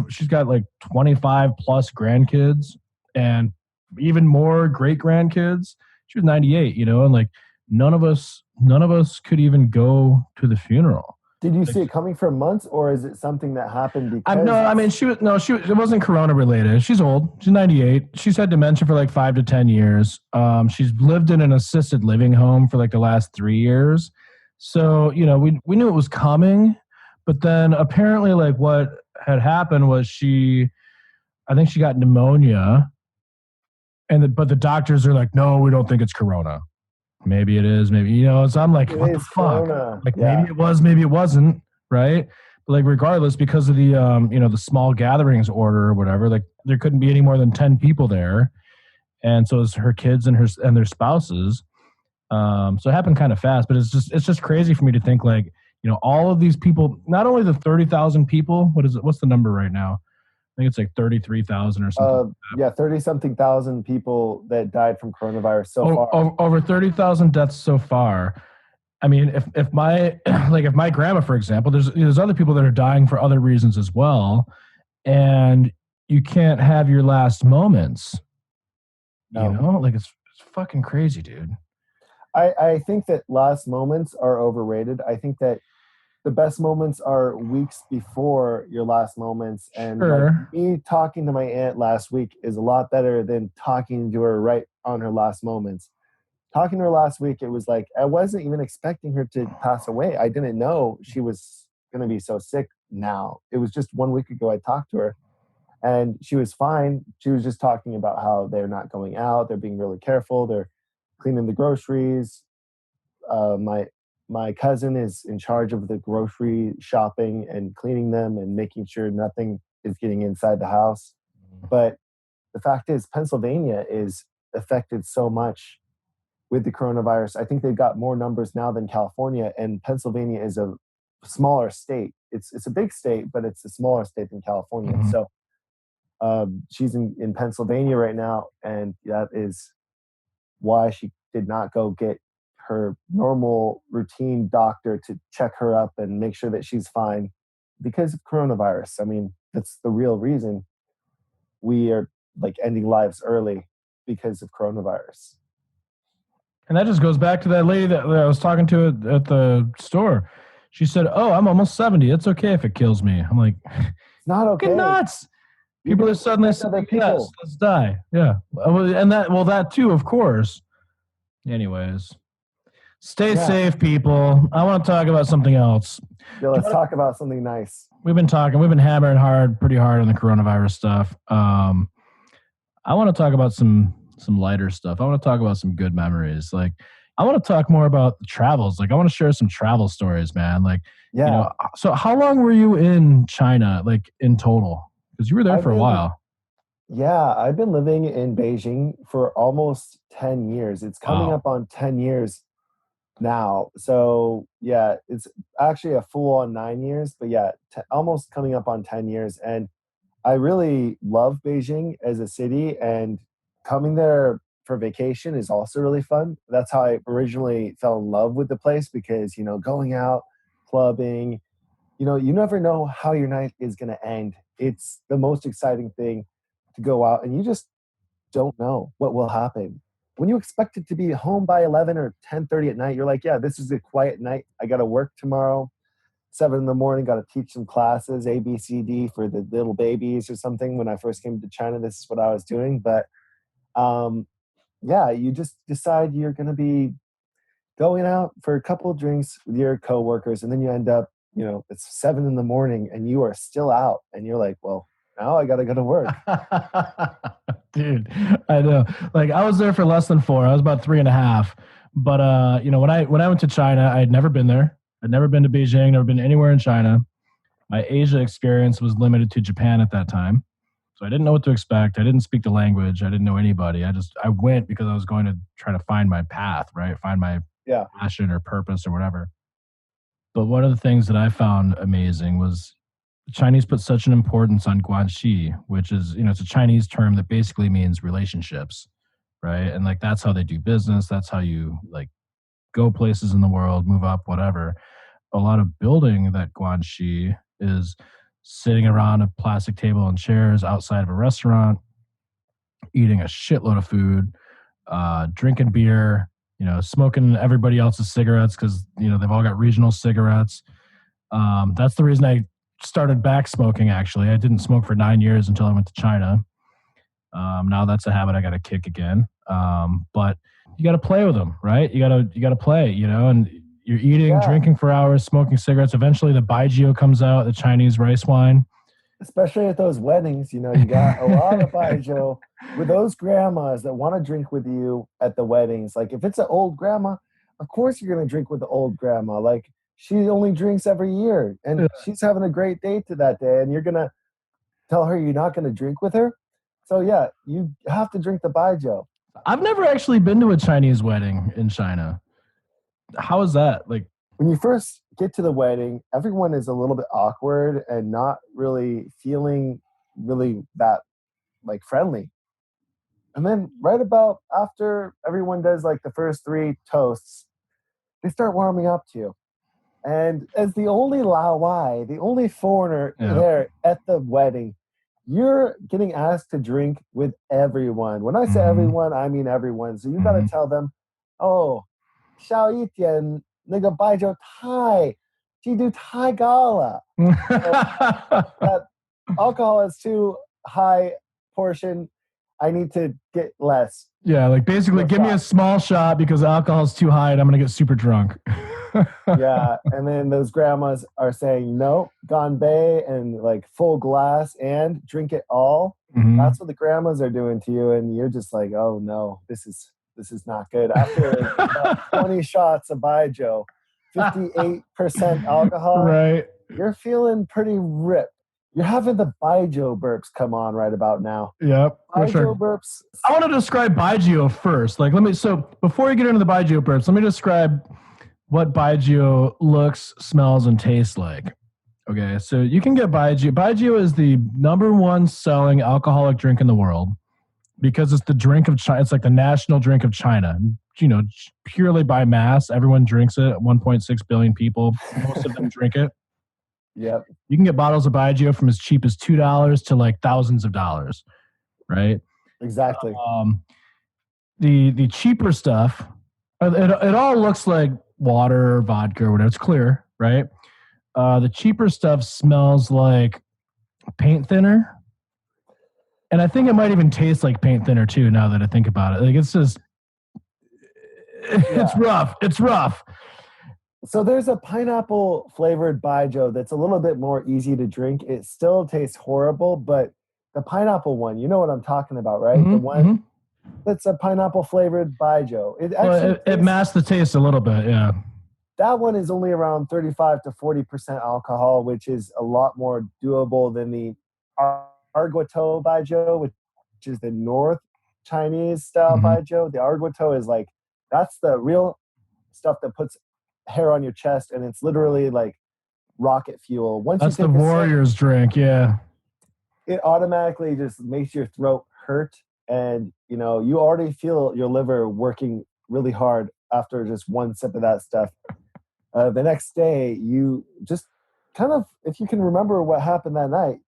she's got like 25 plus grandkids and even more great grandkids. She was 98, and like none of us could even go to the funeral. Did you Like, see it coming for months, or is it something that happened I'm no, because I mean, it wasn't Corona related. She's old. She's 98. She's had dementia for like 5 to 10 years. She's lived in an assisted living home for like the last 3 years. So, we knew it was coming, but then apparently like what had happened was I think she got pneumonia but the doctors are like, no, we don't think it's Corona. Maybe it is, maybe, so I'm like, it what the is fuck? Corona? Like Yeah. maybe it was, maybe it wasn't, right? But like regardless, because of the small gatherings order or whatever, like there couldn't be any more than 10 people there. And so it's her kids and their spouses. So it happened kind of fast, but it's just crazy for me to think like, all of these people, not only the 30,000 people, what is it? What's the number right now? I think it's like 33,000 or something. Yeah, 30 something thousand people that died from coronavirus so far. Over 30,000 deaths so far. I mean, if my if my grandma, for example, there's other people that are dying for other reasons as well, and you can't have your last moments. No. Like it's fucking crazy, dude. I think that last moments are overrated. I think that the best moments are weeks before your last moments. And like Sure. me talking to my aunt last week is a lot better than talking to her right on her last moments. Talking to her last week, it was like I wasn't even expecting her to pass away. I didn't know she was going to be so sick now. It was just 1 week ago I talked to her and she was fine. She was just talking about how they're not going out, they're being really careful, they're cleaning the groceries. My cousin is in charge of the grocery shopping and cleaning them and making sure nothing is getting inside the house. But the fact is, Pennsylvania is affected so much with the coronavirus. I think they've got more numbers now than California, and Pennsylvania is a smaller state. It's a big state, but it's a smaller state than California. Mhm. So she's in Pennsylvania right now, and that is why she did not go get her normal routine doctor to check her up and make sure that she's fine because of coronavirus. I mean, that's the real reason we are like ending lives early because of coronavirus. And that just goes back to that lady that I was talking to at the store. She said, "Oh, I'm almost 70. It's okay if it kills me." I'm like, It's not okay. fucking nuts. People are suddenly protect other saying, yes, people. let's die. Yeah. And that too, of course. Anyways, stay Yeah. safe, people. I want to talk about something else. Yeah, let's talk about something nice. We've been hammering pretty hard on the coronavirus stuff. I want to talk about some lighter stuff. I want to talk about some good memories. Like, I want to talk more about the travels. Like, I want to share some travel stories, man. Like, Yeah. So how long were you in China, like in total? Because you were there for a while. Yeah, I've been living in Beijing for almost 10 years. It's coming Wow. up on 10 years now. So, yeah, it's actually a full on 9 years, but yeah, almost coming up on 10 years. And I really love Beijing as a city, and coming there for vacation is also really fun. That's how I originally fell in love with the place because, going out, clubbing, you never know how your night is going to end. It's the most exciting thing to go out, and you just don't know what will happen. When you expect it to be home by 11 or 10:30 at night, you're like, yeah, this is a quiet night. I got to work tomorrow, 7 in the morning, got to teach some classes, A, B, C, D for the little babies or something. When I first came to China, this is what I was doing. But yeah, you just decide you're going to be going out for a couple of drinks with your coworkers, and then you end up, it's 7 in the morning and you are still out, and you're like, well, now I got to go to work. Dude, I know. Like, I was there for less than 4. I was about 3.5. But when I went to China, I had never been there. I'd never been to Beijing, never been anywhere in China. My Asia experience was limited to Japan at that time. So I didn't know what to expect. I didn't speak the language. I didn't know anybody. I went because I was going to try to find my path, right? Find my passion or purpose or whatever. But one of the things that I found amazing was the Chinese put such an importance on guanxi, which is, it's a Chinese term that basically means relationships, right? And like that's how they do business. That's how you like go places in the world, move up, whatever. A lot of building that Guanxi is sitting around a plastic table and chairs outside of a restaurant, eating a shitload of food, drinking beer, smoking everybody else's cigarettes because they've all got regional cigarettes. That's the reason I started back smoking. Actually, I didn't smoke for 9 years until I went to China. Now that's a habit I got to kick again. But you got to play with them, right? You got to play, and you're eating, Yeah. drinking for hours, smoking cigarettes. Eventually, the baijiu comes out, the Chinese rice wine. Especially at those weddings, you got a lot of baijiu with those grandmas that want to drink with you at the weddings. Like if it's an old grandma, of course you're going to drink with the old grandma. Like she only drinks every year and she's having a great day to that day, and you're going to tell her you're not going to drink with her. So yeah, you have to drink the baijiu. I've never actually been to a Chinese wedding in China. How is that? Like when you first get to the wedding, everyone is a little bit awkward and not really feeling really that like friendly. And then right about after everyone does like the first three toasts, they start warming up to you. And as the only Lao Wai, the only foreigner there at the wedding, you're getting asked to drink with everyone. When I say everyone, I mean everyone. So you got to tell them, oh, 少一点那个白酒太基督太高了. That alcohol is too high portion. I need to get less. Yeah, like basically give me a small shot because alcohol is too high and I'm going to get super drunk. Yeah, and then those grandmas are saying, no, ganbei and like full glass and drink it all. That's what the grandmas are doing to you. And you're just like, oh no, this is not good. After about 20 shots of baijiu, 58% alcohol, right? You're feeling pretty ripped. You're having the baijiu burps come on right about now. Yep. Baijiu burps. I want to describe baijiu first. So before you get into the baijiu burps, let me describe what baijiu looks, smells, and tastes like. Okay, so you can get baijiu. Baijiu is the number one selling alcoholic drink in the world because it's the drink of China. It's like the national drink of China. Purely by mass, everyone drinks it. 1.6 billion people, most of them drink it. Yep. You can get bottles of baijiu from as cheap as $2 to like thousands of dollars, right? Exactly. The cheaper stuff, it all looks like water or vodka or whatever. It's clear, right? The cheaper stuff smells like paint thinner. And I think it might even taste like paint thinner too, now that I think about it. Like it's just, it's rough. It's rough. So there's a pineapple flavored baijiu that's a little bit more easy to drink. It still tastes horrible, but the pineapple one, you know what I'm talking about, right? The one that's a pineapple flavored baijiu. It masks the taste a little bit, yeah. That one is only around 35 to 40% alcohol, which is a lot more doable than the Arguoto baijiu, which is the North Chinese style baijiu. The Arguoto is like, that's the real stuff that puts hair on your chest, and it's literally like rocket fuel. Once that's the warrior's drink, yeah. It automatically just makes your throat hurt, and you already feel your liver working really hard after just one sip of that stuff. The next day, you just kind of, if you can remember what happened that night,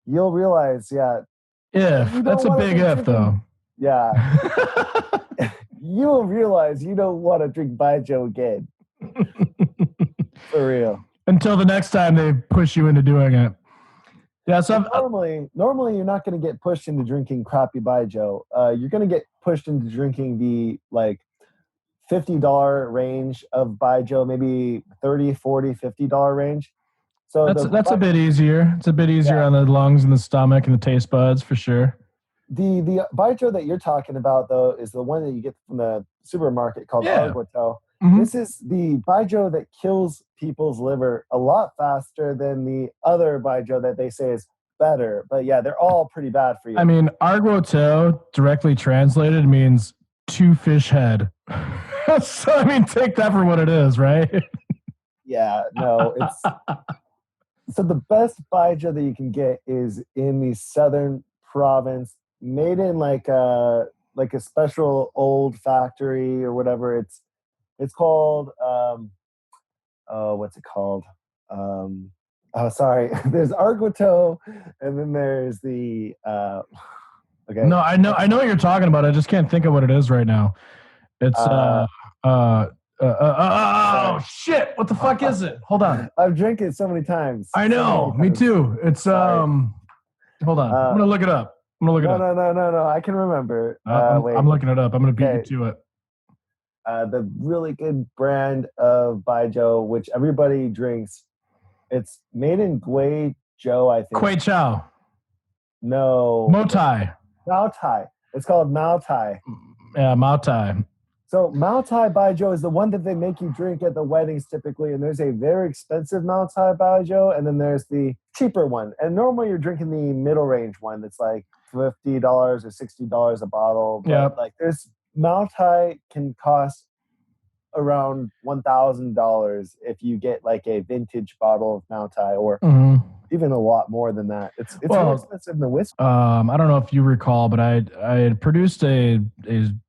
you'll realize, that's a big if, though. Yeah. You will realize you don't want to drink baijiu again. For real. Until the next time they push you into doing it. Yeah, so normally you're not going to get pushed into drinking crappy baijiu. You're going to get pushed into drinking the like $50 range of baijiu, maybe $30, $40, $50 range. So that's a bit easier. It's a bit easier on the lungs and the stomach and the taste buds for sure. The baijiu that you're talking about, though, is the one that you get from the supermarket called Arguoto. This is the baijiu that kills people's liver a lot faster than the other baijiu that they say is better. But yeah, they're all pretty bad for you. I mean, Arguoto directly translated means two fish head. So, I mean, take that for what it is, right? Yeah, no, it's... So the best baijiu that you can get is in the southern province, made in like like a special old factory or whatever. It's called oh, what's it called? Oh, sorry. There's Arguito, and then there's the okay. No, I know what you're talking about. I just can't think of what it is right now. It's Uh, oh sorry. shit! What the fuck is it? Hold on. I've drank it so many times. I So many know. Me times. too. It's Sorry. Hold on. I'm gonna look it up. No, no. I can remember. Wait. I'm looking it up. I'm gonna beat Okay. you to it. The really good brand of baijiu, which everybody drinks. It's made in Guizhou, I think. Kuei Chow. No. Motai. Maotai. It's called Maotai. Yeah, Motai. So Maotai baijiu is the one that they make you drink at the weddings typically, and there's a very expensive Maotai baijiu, and then there's the cheaper one. And normally you're drinking the middle range one that's like $50 or $60 a bottle. But Yep. like there's Maotai can cost around $1,000 if you get like a vintage bottle of Maotai, or even a lot more than that. It's more expensive than whiskey. I don't know if you recall, but I had produced a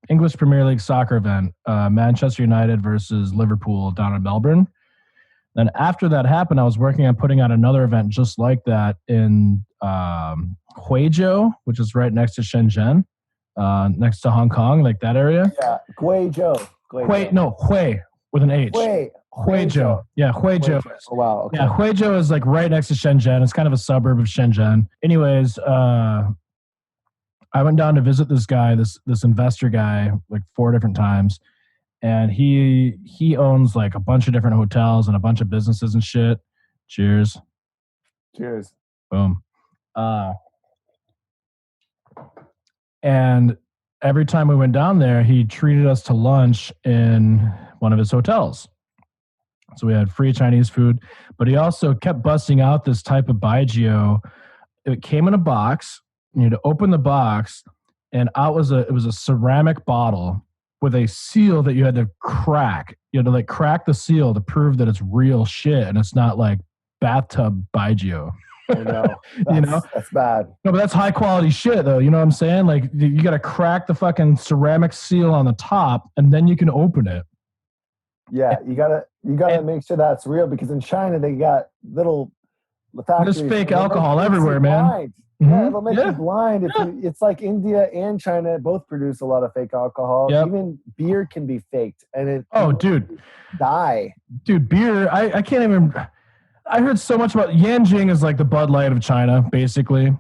English Premier League soccer event, Manchester United versus Liverpool down in Melbourne. Then after that happened, I was working on putting on another event just like that in Huizhou, which is right next to Shenzhen, next to Hong Kong, like that area. Yeah, Guizhou. Hui with an H. Huizhou. Yeah, Huizhou. Oh, wow. Okay. Yeah, Huizhou is like right next to Shenzhen. It's kind of a suburb of Shenzhen. Anyways, I went down to visit this guy, this investor guy, like 4 different times. And he owns like a bunch of different hotels and a bunch of businesses and shit. Cheers. Cheers. Boom. And every time we went down there, he treated us to lunch in one of his hotels. So we had free Chinese food, but he also kept busting out this type of baijiu. It came in a box. You had to open the box, and out was it was a ceramic bottle with a seal that you had to crack. You had to like crack the seal to prove that it's real shit and it's not like bathtub baijiu. I know. That's bad. No, but that's high quality shit though. You know what I'm saying? Like you got to crack the fucking ceramic seal on the top and then you can open it. Yeah, you gotta make sure that's real, because in China they got little factories. There's fake alcohol everywhere, man. Yeah, it'll make you blind. It's like India and China both produce a lot of fake alcohol. Yep. Even beer can be faked, and it die. Dude, beer. I can't even. I heard so much about Yanjing is like the Bud Light of China, basically.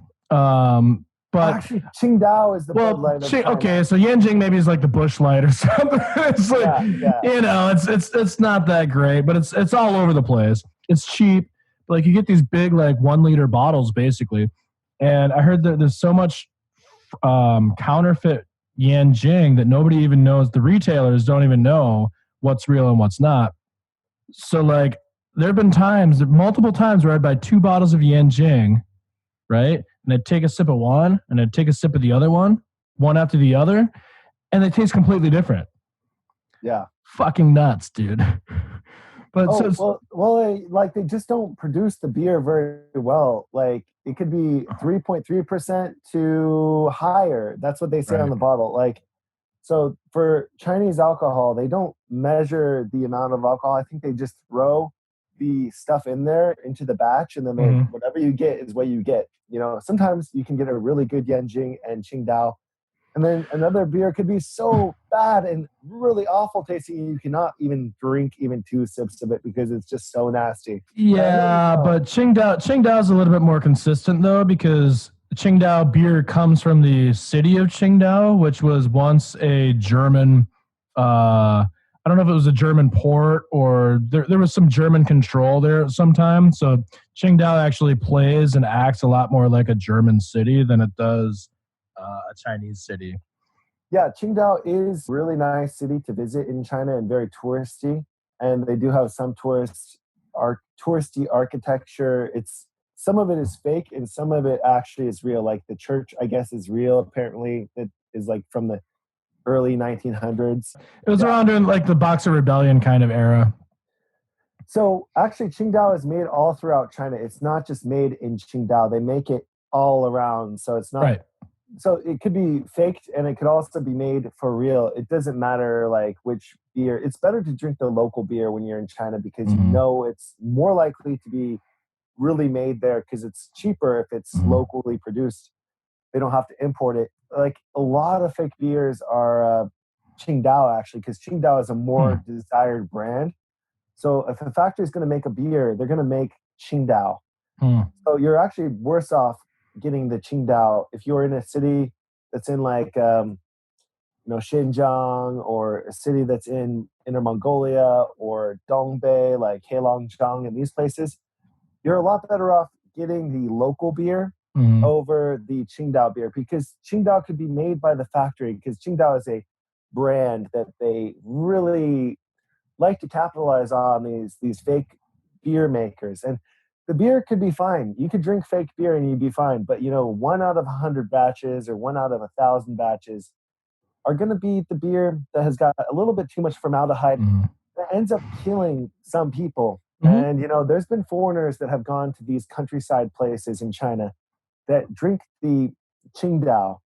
But actually, Qingdao is the Bud Light of China. Okay, so Yanjing maybe is like the Bush Light or something. It's like you know, it's not that great, but it's all over the place. It's cheap. Like you get these big like 1 liter bottles basically, and I heard that there's so much counterfeit Yanjing that nobody even knows. The retailers don't even know what's real and what's not. So like there have been multiple times where I'd buy 2 bottles of Yanjing, right? And I'd take a sip of one, and I'd take a sip of the other one after the other, and they taste completely different. Yeah. Fucking nuts, dude. But like they just don't produce the beer very well. Like it could be 3.3% to higher. That's what they say on the bottle. Like, so for Chinese alcohol, they don't measure the amount of alcohol. I think they just throw the stuff in there into the batch, and then whatever you get is what you get. You know, sometimes you can get a really good Yanjing and Qingdao, and then another beer could be so bad and really awful tasting you cannot even drink even 2 sips of it because it's just so nasty. Yeah, but Qingdao is a little bit more consistent though, because Qingdao beer comes from the city of Qingdao, which was once a German. I don't know if it was a German port or there was some German control there at some time. So Qingdao actually plays and acts a lot more like a German city than it does a Chinese city. Yeah, Qingdao is a really nice city to visit in China and very touristy. And they do have some touristy architecture. Some of it is fake and some of it actually is real. Like the church, I guess, is real. Apparently, it is like from the early 1900s. It was around in like the Boxer Rebellion kind of era. So actually Qingdao is made all throughout China. It's not just made in Qingdao. They make it all around. So it's not so it could be faked and it could also be made for real. It doesn't matter like which beer. It's better to drink the local beer when you're in China because you Mm-hmm. know it's more likely to be really made there because it's cheaper if it's Mm-hmm. locally produced. They don't have to import it. Like a lot of fake beers are Qingdao actually, because Qingdao is a more desired brand. So if a factory is going to make a beer, they're going to make Qingdao. Mm-hmm. So you're actually worse off getting the Qingdao if you're in a city that's in like Xinjiang, or a city that's in Inner Mongolia or Dongbei, like Heilongjiang and these places. You're a lot better off getting the local beer Mm-hmm. over the Qingdao beer because Qingdao could be made by the factory because Qingdao is a brand that they really like to capitalize on these fake beer makers. And the beer could be fine. You could drink fake beer and you'd be fine. But one out of 100 batches or one out of 1,000 batches are going to be the beer that has got a little bit too much formaldehyde Mm-hmm. that ends up killing some people. Mm-hmm. And there's been foreigners that have gone to these countryside places in China that drink the Qingdao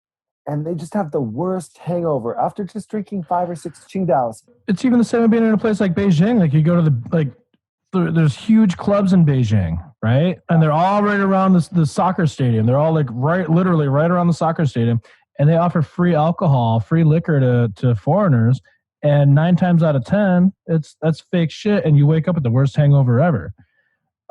and they just have the worst hangover after just drinking 5 or 6 Qingdaos. It's even the same with being in a place like Beijing. Like you go to there's huge clubs in Beijing, right? And they're all right around the soccer stadium. They're all like literally right around the soccer stadium. And they offer free alcohol, free liquor to foreigners. And 9 times out of 10, that's fake shit. And you wake up with the worst hangover ever.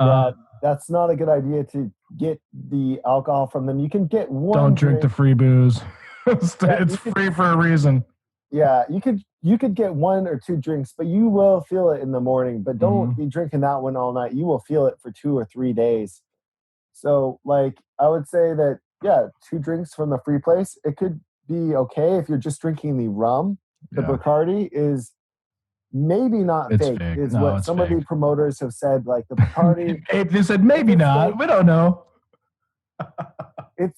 Yeah, that's not a good idea to get the alcohol from them. You can get one. Don't drink the free booze. It's free for a reason. Yeah, you could get 1 or 2 drinks, but you will feel it in the morning. But don't be drinking that one all night. You will feel it for 2 or 3 days. So, like, I would say that 2 drinks from the free place, it could be okay if you're just drinking the rum. The Bacardi is maybe not fake. Is what some of the promoters have said. Like the Bacardi, they said maybe not. Fake, we don't know. If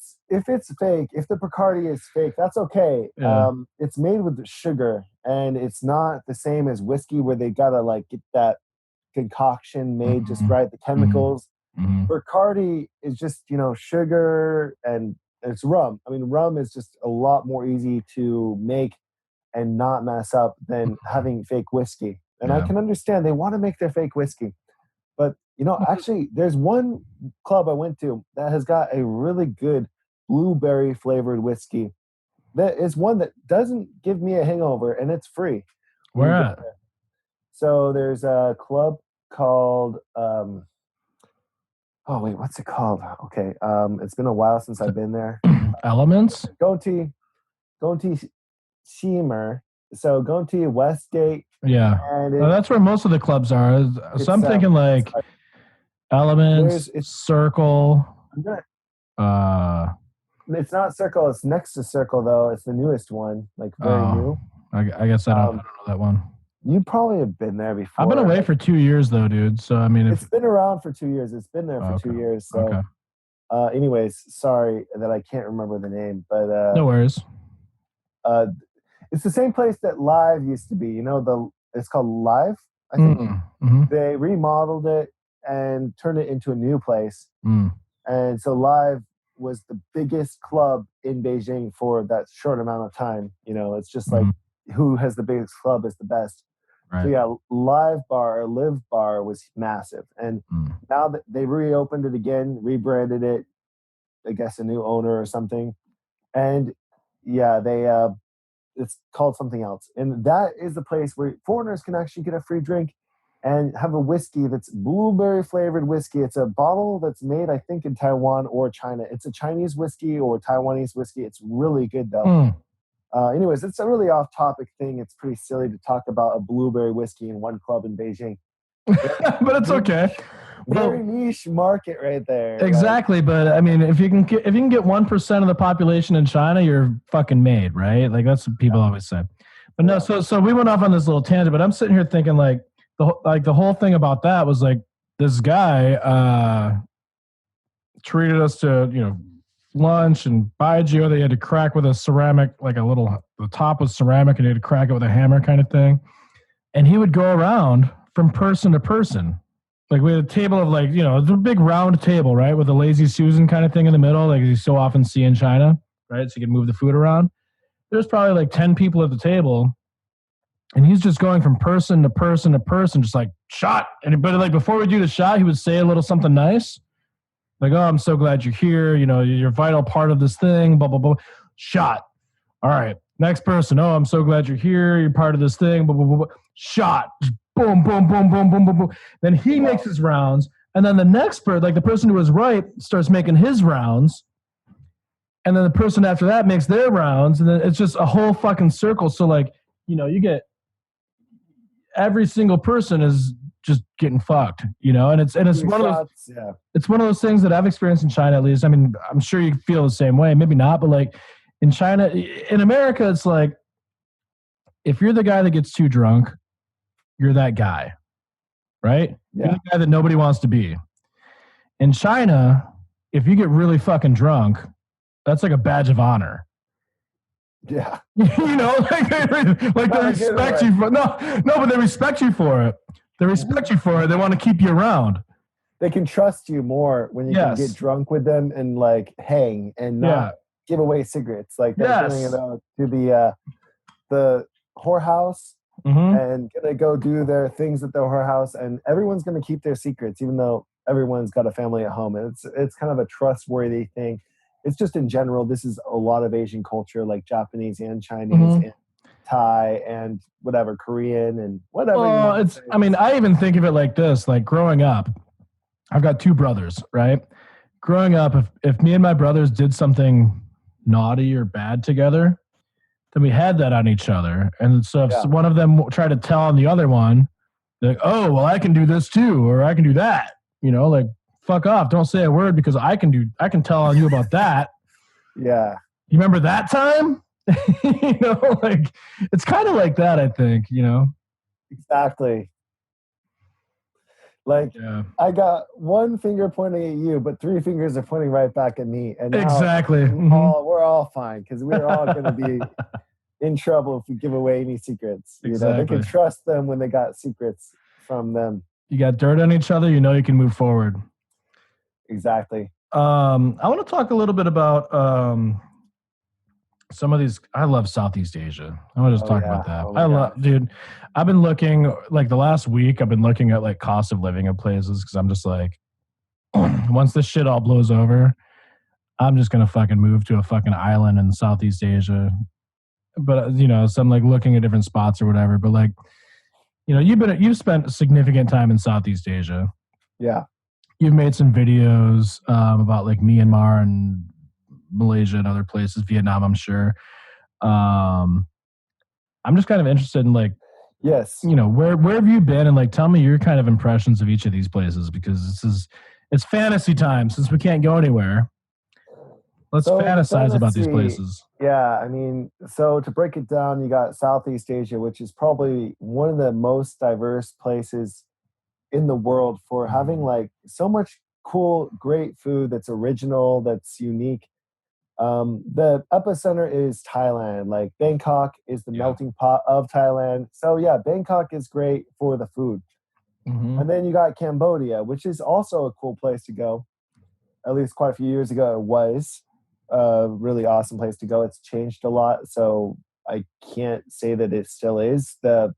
it's fake, if the Bacardi is fake, that's okay. Yeah. It's made with sugar, and it's not the same as whiskey where they gotta like get that concoction made just right, the chemicals. Mm-hmm. Bacardi is just sugar and it's rum. I mean, rum is just a lot more easy to make and not mess up than having fake whiskey. And I can understand they want to make their fake whiskey. But, actually, there's one club I went to that has got a really good blueberry flavored whiskey. That is one that doesn't give me a hangover, and it's free. Where at? So there's a club called, what's it called? Okay, it's been a while since I've been there. Elements? Gonti Shimmer. So Gonti Westgate. Yeah. And that's where most of the clubs are. So I'm thinking like Elements, Circle. It's not Circle. It's next to Circle, though. It's the newest one, like very new. I guess I don't know that one. You probably have been there before. I've been away for 2 years, though, dude. So, I mean, it's been around for 2 years. It's been there for 2 years. So, anyways, sorry that I can't remember the name, but no worries. It's the same place that Live used to be. It's called Live, I think. Mm-hmm. They remodeled it and turned it into a new place. Mm. And so Live was the biggest club in Beijing for that short amount of time. It's just like who has the biggest club is the best. Right. So yeah, Live Bar was massive. And now that they reopened it again, rebranded it, I guess a new owner or something. And yeah, it's called something else. And that is the place where foreigners can actually get a free drink and have a whiskey that's blueberry flavored whiskey. It's a bottle that's made, I think, in Taiwan or China. It's a Chinese whiskey or Taiwanese whiskey. It's really good, though. Anyways, it's a really off topic thing. It's pretty silly to talk about a blueberry whiskey in one club in Beijing. But it's okay. Very niche market right there. Exactly, but I mean, if you can get 1% of the population in China, you're fucking made, right? Like that's what people always say. But no, so we went off on this little tangent, but I'm sitting here thinking like the whole thing about that was like this guy treated us to lunch and baijiu. They had to crack with a ceramic, like the top was ceramic, and he had to crack it with a hammer, kind of thing. And he would go around from person to person. Like we had a table of the big round table, right? With a lazy Susan kind of thing in the middle, like you so often see in China. right? So you can move the food around. There's probably like 10 people at the table, and he's just going from person to person to person, just like shot. And but like before we do the shot, he would say a little something nice, like, "Oh, I'm so glad you're here. You know, you're a vital part of this thing." Blah blah blah. Shot. All right, next person. "Oh, I'm so glad you're here. You're part of this thing." Blah blah blah. Blah. Shot. Just boom, boom, boom, boom, boom, boom, boom. Then he makes his rounds, and then the next person, like the person who was right, starts making his rounds. And then the person after that makes their rounds, and then it's just a whole fucking circle. So like, you know, you get every single person is just getting fucked, you know, and it's one of those, it's one of those things that I've experienced in China, at least. I mean, I'm sure you feel the same way, maybe not, but like in China, in America, it's like, if you're the guy that gets too drunk, you're that guy, right? Yeah. You're the guy that nobody wants to be. In China, if you get really fucking drunk, that's like a badge of honor. Yeah. You know, like they respect you for but they respect you for it. They respect you for it. They want to keep you around. They can trust you more when you can get drunk with them and like hang and not give away cigarettes. Like they're going to the whorehouse and gonna go do their things at the whorehouse, and everyone's gonna keep their secrets, even though everyone's got a family at home. And it's kind of a trustworthy thing. It's just in general, this is a lot of Asian culture, like Japanese and Chinese and Thai and whatever, Korean and whatever. Well, I mean, I even think of it like this, like growing up, I've got two brothers, right? Growing up, if me and my brothers did something naughty or bad together, then we had that on each other. And so if one of them tried to tell on the other one, like, "Oh, well, I can do this too, or I can do that," you know, like, fuck off. Don't say a word because I can tell on you about that. Yeah. You remember that time? You know, like, it's kind of like that, I think, you know? Exactly. Like, I got one finger pointing at you, but three fingers are pointing right back at me. And now exactly. we're all fine because we're all going to be in trouble if we give away any secrets. You know, they can trust them when they got secrets from them. You got dirt on each other, you know you can move forward. Exactly. I want to talk a little bit about some of these. I love Southeast Asia. I want to just talk about that. Dude, I've been looking, like the last week, I've been looking at like cost of living of places because I'm just like, once this shit all blows over, I'm just going to fucking move to a fucking island in Southeast Asia. But, you know, so I'm like looking at different spots or whatever. But like, you know, you've spent a significant time in Southeast Asia. Yeah. You've made some videos about like Myanmar and Malaysia and other places, Vietnam, I'm sure. I'm just kind of interested in like, you know, where have you been, and like tell me your kind of impressions of each of these places, because it's fantasy time since we can't go anywhere. Let's fantasize about these places. Yeah, I mean, so to break it down, you got Southeast Asia, which is probably one of the most diverse places in the world for having like so much cool, great food that's original, that's unique. The epicenter is Thailand. Like Bangkok is the melting pot of Thailand. So yeah, Bangkok is great for the food. And then you got Cambodia, which is also a cool place to go. At least quite a few years ago, it was a really awesome place to go. It's changed a lot, so I can't say that it still is the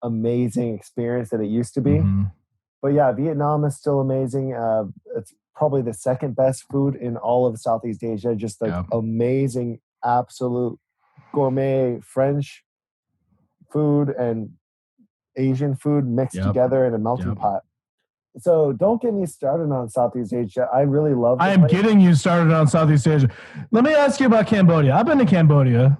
amazing experience that it used to be. But yeah, Vietnam is still amazing. It's probably the second best food in all of Southeast Asia. Just like amazing, absolute gourmet French food and Asian food mixed together in a melting pot. So don't get me started on Southeast Asia. I really love it. I am getting you started on Southeast Asia. Let me ask you about Cambodia. I've been to Cambodia.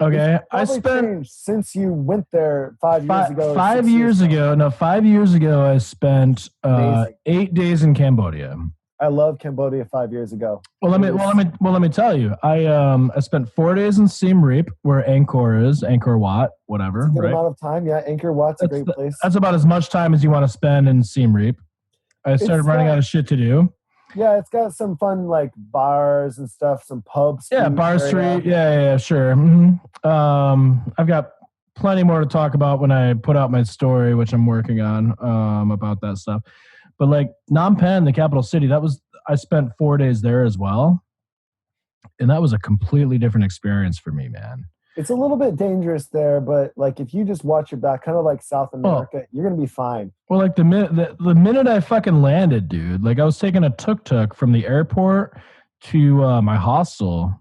Okay, I spent since you went there 5 years ago. 5 years ago, 5 years ago, I spent 8 days in Cambodia. I love Cambodia 5 years ago. Well, let me tell you. I spent 4 days in Siem Reap, where Angkor is, Angkor Wat, whatever. That's a good amount of time. Yeah, Angkor Wat's a great place. That's about as much time as you want to spend in Siem Reap. I started running out of shit to do. Yeah, it's got some fun like bars and stuff, some pubs. Yeah, Bar Street. Yeah, sure. I've got plenty more to talk about when I put out my story, which I'm working on about that stuff. But like Phnom Penh, the capital city, I spent 4 days there as well. And that was a completely different experience for me, man. It's a little bit dangerous there, but like if you just watch your back, kind of like South Well, America, you're gonna be fine. well, like the minute I fucking landed, dude, like I was taking a tuk-tuk from the airport to my hostel,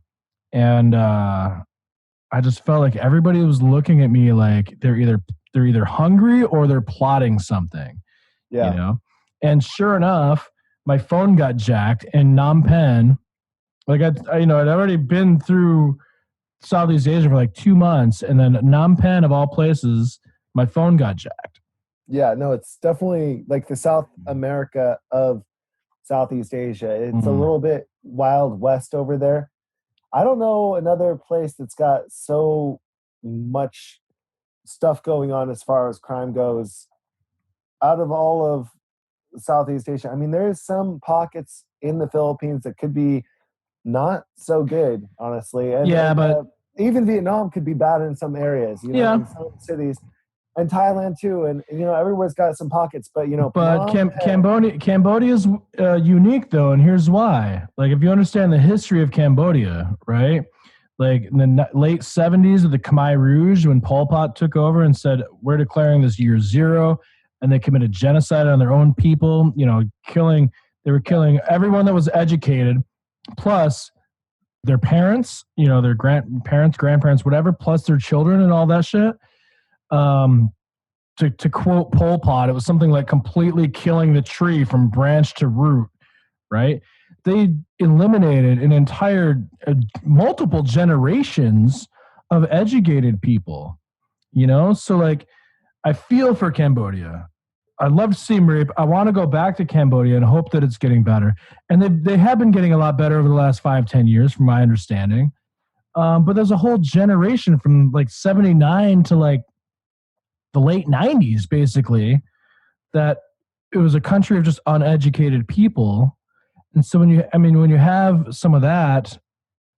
and I just felt like everybody was looking at me like they're either hungry or they're plotting something, you Yeah. know. And sure enough, my phone got jacked in Phnom Penh. Like I'd already been through Southeast Asia for like 2 months, and then Phnom Penh of all places, my phone got jacked. Yeah, no, it's definitely like the South America of Southeast Asia. It's a Mm. little bit wild west over there. I don't know another place that's got so much stuff going on as far as crime goes out of all of Southeast Asia. I mean, there's some pockets in the Philippines that could be not so good, honestly, and Yeah, but even Vietnam could be bad in some areas, yeah, in some cities, and Thailand too, and everywhere's got some pockets, but but Phnom Penh, Cambodia is unique though, and here's why. Like, if you understand the history of Cambodia, right? Like in the late '70s of the Khmer Rouge, when Pol Pot took over and said, "We're declaring this year zero," and they committed genocide on their own people. They were killing everyone that was educated, plus their parents, their grandparents, whatever, plus their children and all that shit. Um, to quote Pol Pot, it was something like completely killing the tree from branch to root, right? They eliminated an entire multiple generations of educated people, So like, I feel for Cambodia. I love Siem Reap. I want to go back to Cambodia and hope that it's getting better. And they have been getting a lot better over the last 5-10 years, from my understanding. But there's a whole generation from like '79 to like the late '90s, basically, that it was a country of just uneducated people. And so when you have some of that,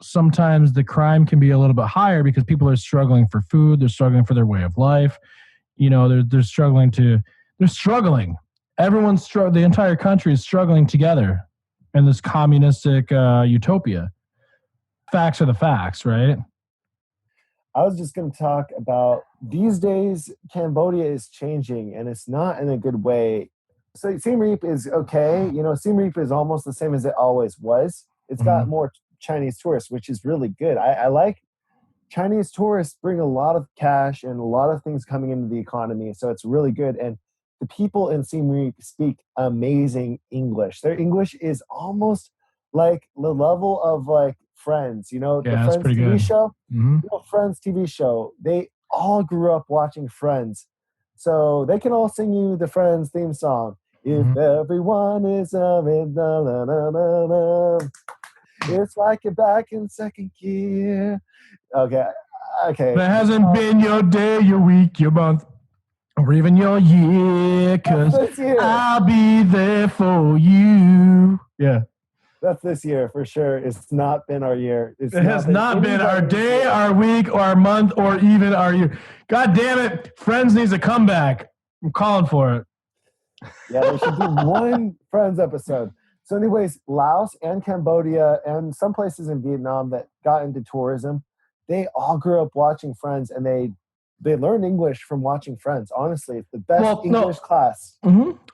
sometimes the crime can be a little bit higher because people are struggling for food, they're struggling for their way of life. They're struggling. Everyone's the entire country is struggling together in this communistic utopia. Facts are the facts, right? I was just going to talk about these days, Cambodia is changing and it's not in a good way. So Siem Reap is okay. Siem Reap is almost the same as it always was. It's got Mhm. more Chinese tourists, which is really good. I like Chinese tourists bring a lot of cash and a lot of things coming into the economy. So it's really good. And the people in Siem Reap speak amazing English. Their English is almost like the level of like Friends, the Yeah, that's Friends pretty TV good. show. Hmm. Friends TV show. They all grew up watching Friends. So they can all sing you the Friends theme song. If Hmm. everyone is it's like you're back in second gear. Okay. Okay. That hasn't been your day, your week, your month, or even your year, That's because this year. I'll be there for you. Yeah. That's this year for sure. It's not been our year. It's It has not been our anybody's day, year. our week, or our month, or even our year. God damn it. Friends needs a comeback. I'm calling for it. Yeah, they should do one Friends episode. So, anyways, Laos and Cambodia and some places in Vietnam that got into tourism, they all grew up watching Friends and they learned English from watching Friends. Honestly, it's the best Well, English no. class.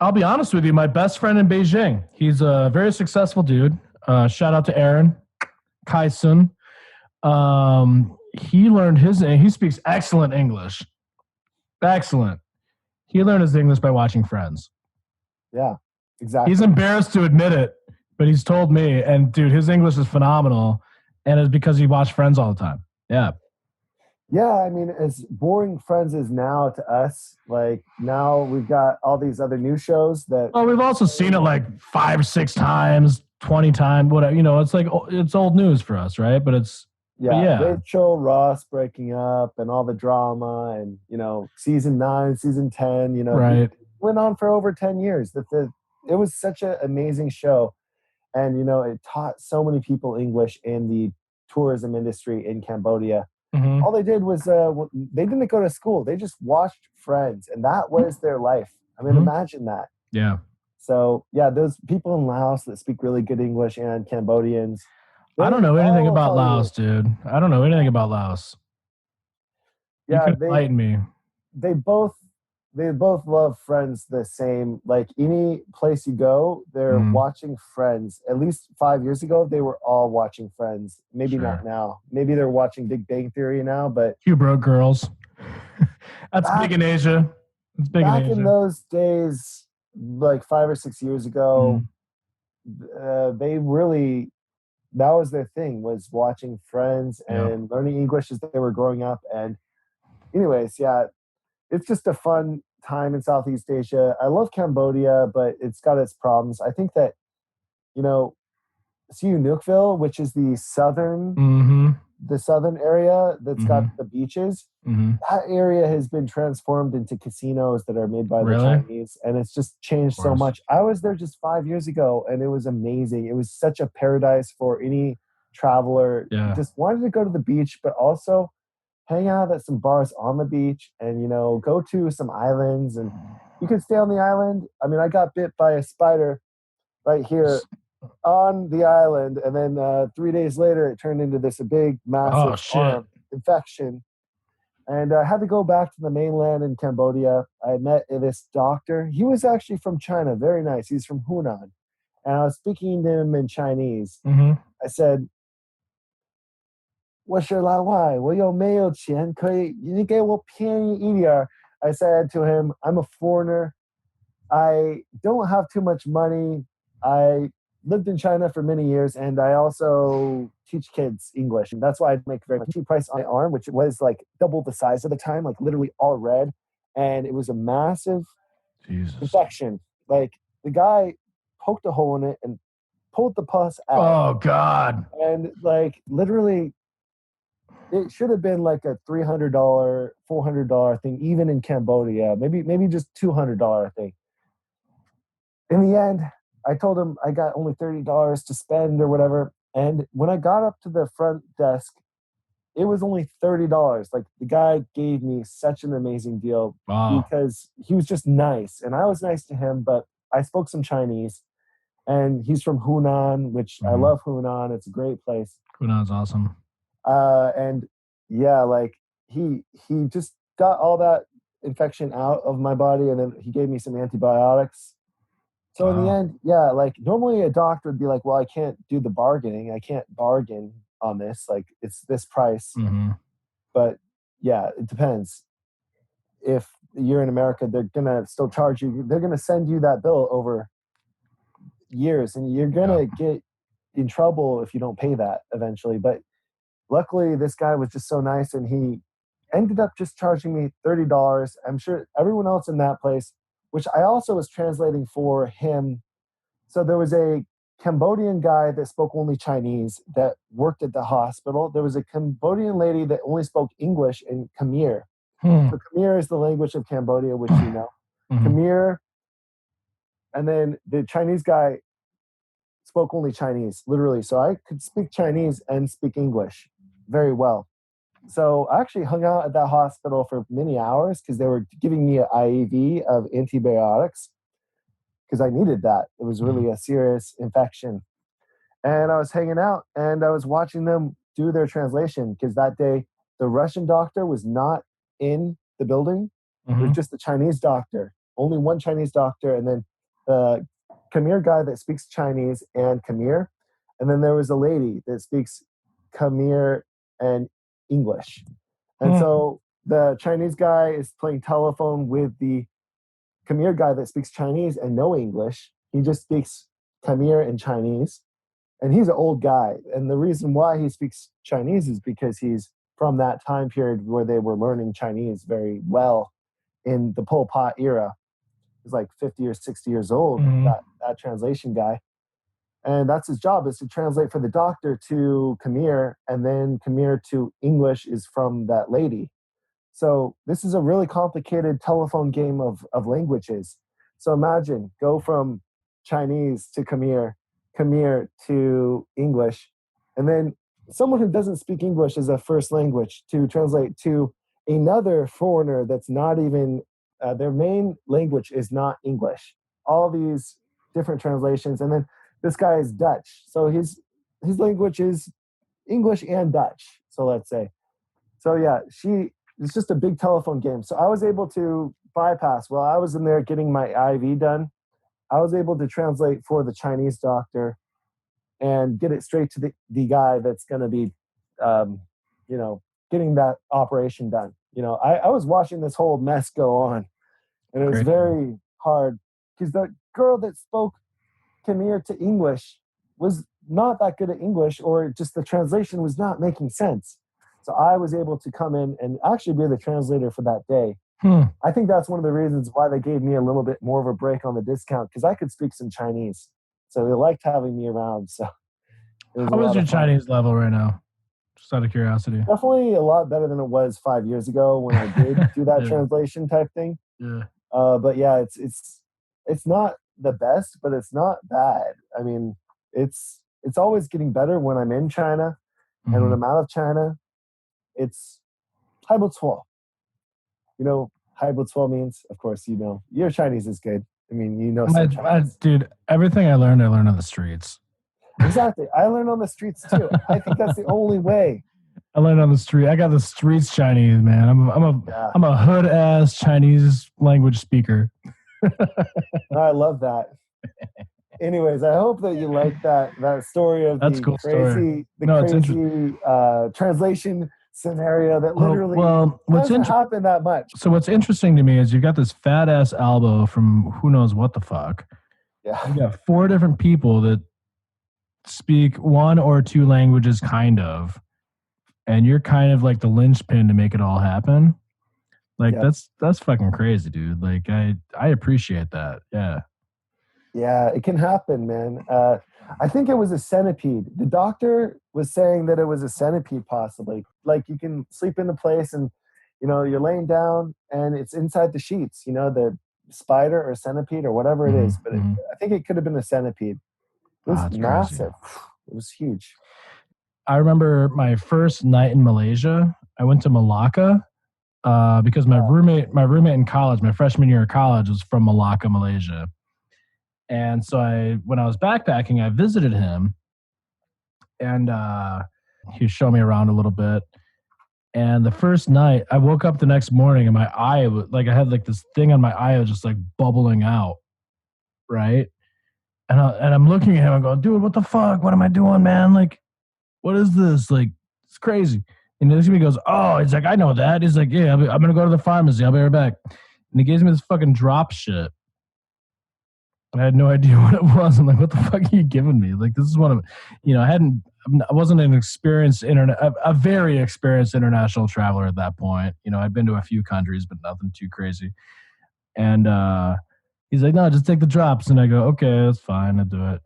I'll be honest with you. My best friend in Beijing, he's a very successful dude. Shout out to Aaron Kaisen. He speaks excellent English. Excellent. He learned his English by watching Friends. Yeah, exactly. He's embarrassed to admit it, but he's told me. And dude, his English is phenomenal, and it's because he watched Friends all the time. Yeah. Yeah, I mean, as boring Friends is now to us, like now we've got all these other new shows that. Well, we've also seen it like 5, 6 times, 20 times, whatever. It's like it's old news for us, right? But yeah. Rachel Ross breaking up and all the drama, and season 9, season 10, Right. it went on for over 10 years. It was such an amazing show, and it taught so many people English in the tourism industry in Cambodia. Mm-hmm. All they did was they didn't go to school; they just watched Friends, and that was their life. I mean, imagine that. Yeah. So yeah, those people in Laos that speak really good English and Cambodians. I don't They know anything all about tell Laos, you, dude. I don't know anything about Laos. You yeah, can enlighten me. they both they both love Friends the same. Like any place you go, they're Mm, watching Friends. At least 5 years ago, they were all watching Friends. Maybe not sure. now. Maybe they're watching Big Bang Theory now, but Cute broke girls. That's big back in Asia. It's big in back in Asia. those days, like 5 or 6 years ago, Mm, they really that was their thing, was watching Friends yep. and learning English as they were growing up. And anyways, yeah, it's just a fun time in Southeast Asia. I love Cambodia, but it's got its problems. I think that, you know, Sihanoukville, which is Mm-hmm. the southern area that's got Mm-hmm. the beaches, Mm-hmm. that area has been transformed into casinos that are made by the Really? Of Chinese, and it's just changed so course. much. I was there just 5 years ago, and it was amazing. It was such a paradise for any traveler. Yeah. Just wanted to go to the beach, but also hang out at some bars on the beach, and go to some islands, and you could stay on the island. I mean, I got bit by a spider right here on the island, and then 3 days later it turned into this big Oh massive shit. arm infection, and I had to go back to the mainland in Cambodia. I met this doctor. He was actually from China, very nice. He's from Hunan, and I was speaking to him in Chinese. Mm-hmm. I said, 我是老外，我有没有钱可以你给我便宜一点儿? I said to him, I'm a foreigner. I don't have too much money. I lived in China for many years, and I also teach kids English. And that's why I make very much cheap price on my arm, which was like double the size at the time, like literally all red. And it was a massive Jesus. infection. Like the guy poked a hole in it and pulled the pus out. Oh God. And like literally it should have been like a $300, $400 thing, even in Cambodia, maybe just $200 thing. In the end, I told him I got only $30 to spend or whatever. And when I got up to the front desk, it was only $30. Like the guy gave me such an amazing deal Wow. because he was just nice. And I was nice to him, but I spoke some Chinese, and he's from Hunan, which I Mm-hmm. love Hunan. It's a great place. Hunan's awesome. And yeah, like he just got all that infection out of my body, and then he gave me some antibiotics. So in the Wow. end, yeah, like normally a doctor would be like, well, I can't do the bargaining. I can't bargain on this. Like it's this price. Mm-hmm. But yeah, it depends. If you're in America, they're gonna still charge you. They're gonna send you that bill over years, and you're Yeah. gonna get in trouble if you don't pay that eventually. But luckily, this guy was just so nice, and he ended up just charging me $30. I'm sure everyone else in that place, which I also was translating for him. So there was a Cambodian guy that spoke only Chinese that worked at the hospital. There was a Cambodian lady that only spoke English in Khmer. Hmm. So Khmer is the language of Cambodia, which you know. Mm-hmm. Khmer, and then the Chinese guy spoke only Chinese, literally. So I could speak Chinese and speak English very well. So I actually hung out at that hospital for many hours because they were giving me an IV of antibiotics because I needed that. It was Mm-hmm. really a serious infection. And I was hanging out and I was watching them do their translation because that day the Russian doctor was not in the building. It was Mm-hmm. just the Chinese doctor, only one Chinese doctor, and then the Khmer guy that speaks Chinese and Khmer. And then there was a lady that speaks Khmer and English. And Hmm. so the Chinese guy is playing telephone with the Khmer guy that speaks Chinese and no English. He just speaks Khmer and Chinese. And he's an old guy. And the reason why he speaks Chinese is because he's from that time period where they were learning Chinese very well in the Pol Pot era. He's like 50 or 60 years old, Mm-hmm. that translation guy. And that's his job, is to translate for the doctor to Khmer, and then Khmer to English is from that lady. So this is a really complicated telephone game of languages. So imagine, go from Chinese to Khmer, Khmer to English, and then someone who doesn't speak English as a first language to translate to another foreigner that's not even their main language is not English. All these different translations, and then this guy is Dutch, so his language is English and Dutch. So let's say. So yeah, it's just a big telephone game. So I was able to bypass while I was in there getting my IV done. I was able to translate for the Chinese doctor and get it straight to the guy that's going to be, um, you know, getting that operation done. I was watching this whole mess go on, and it was Great. very hard because the girl that spoke Khmer to English was not that good at English, or just the translation was not making sense. So I was able to come in and actually be the translator for that day. I think that's one of the reasons why they gave me a little bit more of a break on the discount, because I could speak some Chinese. So they liked having me around. So it was a How is lot your of fun. Chinese level right now? Just out of curiosity. Definitely a lot better than it was 5 years ago when I did do that Yeah. translation type thing. Yeah. But yeah, it's not the best, but it's not bad. I mean, it's always getting better when I'm in China, and when I'm out of China, it's 还不错. You know, 还不错 means, of course, your Chinese is good. I mean, some Chinese. Dude, everything I learned on the streets. Exactly. I learned on the streets too. I think that's the only way. I learned on the street. I got the streets Chinese, man. I'm a hood ass Chinese language speaker. I love that. Anyways, I hope that you like that story of That's the cool crazy, translation scenario that literally doesn't happen that much. So what's interesting to me is you've got this fat ass elbow from who knows what the fuck. Yeah. You got 4 different people that speak 1 or 2 languages, kind of, and you're kind of like the linchpin to make it all happen. Like that's fucking crazy, dude. Like I appreciate that. Yeah. Yeah, it can happen, man. I think it was a centipede. The doctor was saying that it was a centipede, possibly. Like, you can sleep in a place and, you're laying down and it's inside the sheets, the spider or centipede or whatever it is. But I think it could have been a centipede. It was massive. Crazy. It was huge. I remember my first night in Malaysia. I went to Malacca because my roommate in college, my freshman year of college, was from Malacca, Malaysia. And so when I was backpacking, I visited him, and he showed me around a little bit. And the first night, I woke up the next morning, and my eye, I had like this thing on my eye, was just like bubbling out, right? And I'm looking at him, I'm going, dude, what the fuck? What am I doing, man? Like, what is this? Like, it's crazy. And he goes, oh, he's like, I know that. He's like, yeah, I'm going to go to the pharmacy. I'll be right back. And he gives me this fucking drop shit. I had no idea what it was. I'm like, what the fuck are you giving me? Like, this is one of, I wasn't a very experienced international traveler at that point. I'd been to a few countries, but nothing too crazy. And he's like, no, just take the drops. And I go, okay, that's fine. I'll do it.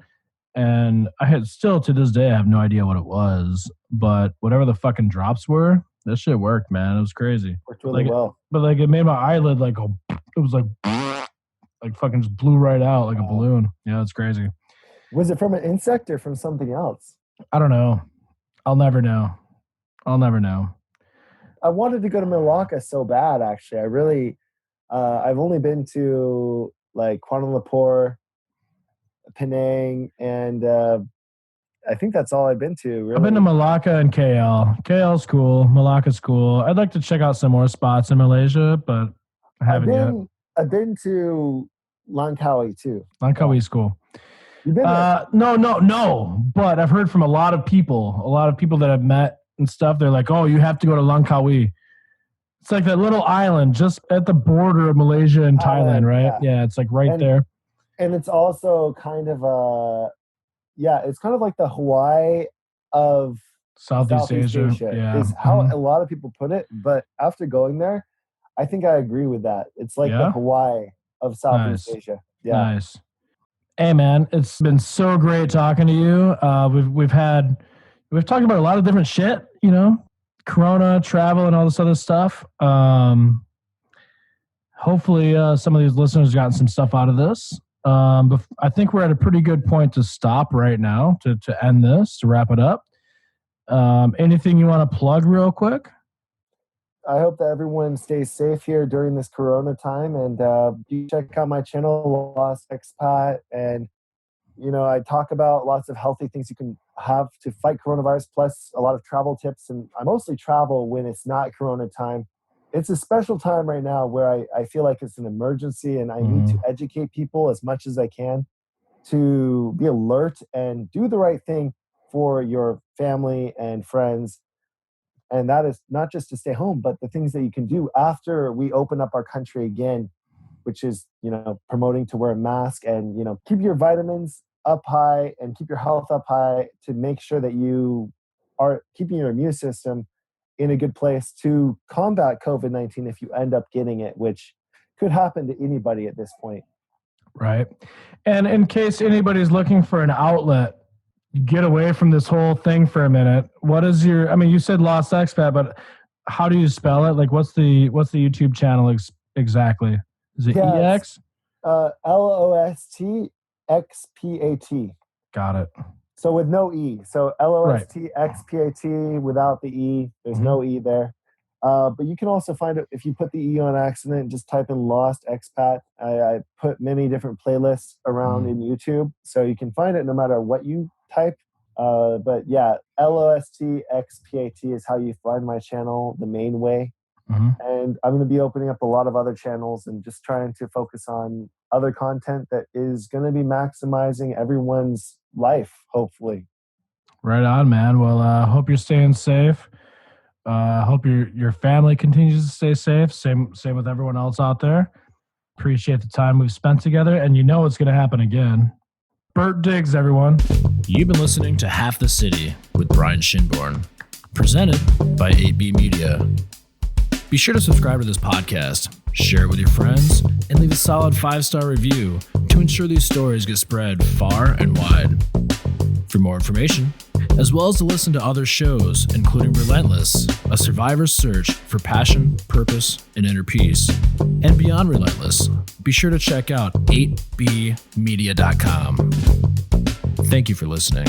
And I had still to this day, I have no idea what it was, but whatever the fucking drops were, that shit worked, man. It was crazy. Worked really well. But it made my eyelid it was like fucking just blew right out like a balloon. Yeah, it's crazy. Was it from an insect or from something else? I don't know. I'll never know. I wanted to go to Malacca so bad, actually. I really, I've only been to like Kuala Lumpur, Penang, and I think that's all I've been to. Really. I've been to Malacca and KL. KL's cool. Malacca's cool. I'd like to check out some more spots in Malaysia, but I haven't yet. I've been to Langkawi too. Langkawi's cool. You've been there? No. But I've heard from a lot of people that I've met and stuff. They're like, oh, you have to go to Langkawi. It's like that little island just at the border of Malaysia and Thailand, right? Yeah, it's like there. And it's also kind of it's kind of like the Hawaii of Southeast Asia. Yeah. Is how a lot of people put it. But after going there, I think I agree with that. It's like the Hawaii of Southeast Asia. Yeah. Nice. Hey man, it's been so great talking to you. We've talked about a lot of different shit, Corona, travel, and all this other stuff. Hopefully some of these listeners gotten some stuff out of this. But I think we're at a pretty good point to stop right now to end this, to wrap it up. Anything you want to plug real quick? I hope that everyone stays safe here during this Corona time, and you check out my channel, LostXpat, and I talk about lots of healthy things you can have to fight coronavirus, plus a lot of travel tips. And I mostly travel when it's not Corona time. It's a special time right now where I feel like it's an emergency and I need to educate people as much as I can to be alert and do the right thing for your family and friends. And that is not just to stay home, but the things that you can do after we open up our country again, which is, promoting to wear a mask and, keep your vitamins up high and keep your health up high to make sure that you are keeping your immune system in a good place to combat COVID-19 if you end up getting it, which could happen to anybody at this point. Right. And in case anybody's looking for an outlet, get away from this whole thing for a minute. What is you said LostXpat, but how do you spell it? Like, what's the YouTube channel exactly? Is it EX? LostXpat. Got it. So with no E. So LostXpat without the E. There's no E there. But you can also find it if you put the E on accident, just type in LostXpat. I put many different playlists around in YouTube. So you can find it no matter what you type. But yeah, LostXpat is how you find my channel the main way. And I'm going to be opening up a lot of other channels and just trying to focus on other content that is going to be maximizing everyone's life, hopefully. Right on, man. Well, hope you're staying safe. Hope your family continues to stay safe. Same with everyone else out there. Appreciate the time we've spent together, and it's going to happen again. Bert Diggs, everyone. You've been listening to Half the City with Brian Shinborn, presented by 8B Media. Be sure to subscribe to this podcast, share it with your friends, and leave a solid 5-star review to ensure these stories get spread far and wide. For more information, as well as to listen to other shows, including Relentless, a survivor's search for passion, purpose, and inner peace, and Beyond Relentless, be sure to check out 8bmedia.com. Thank you for listening.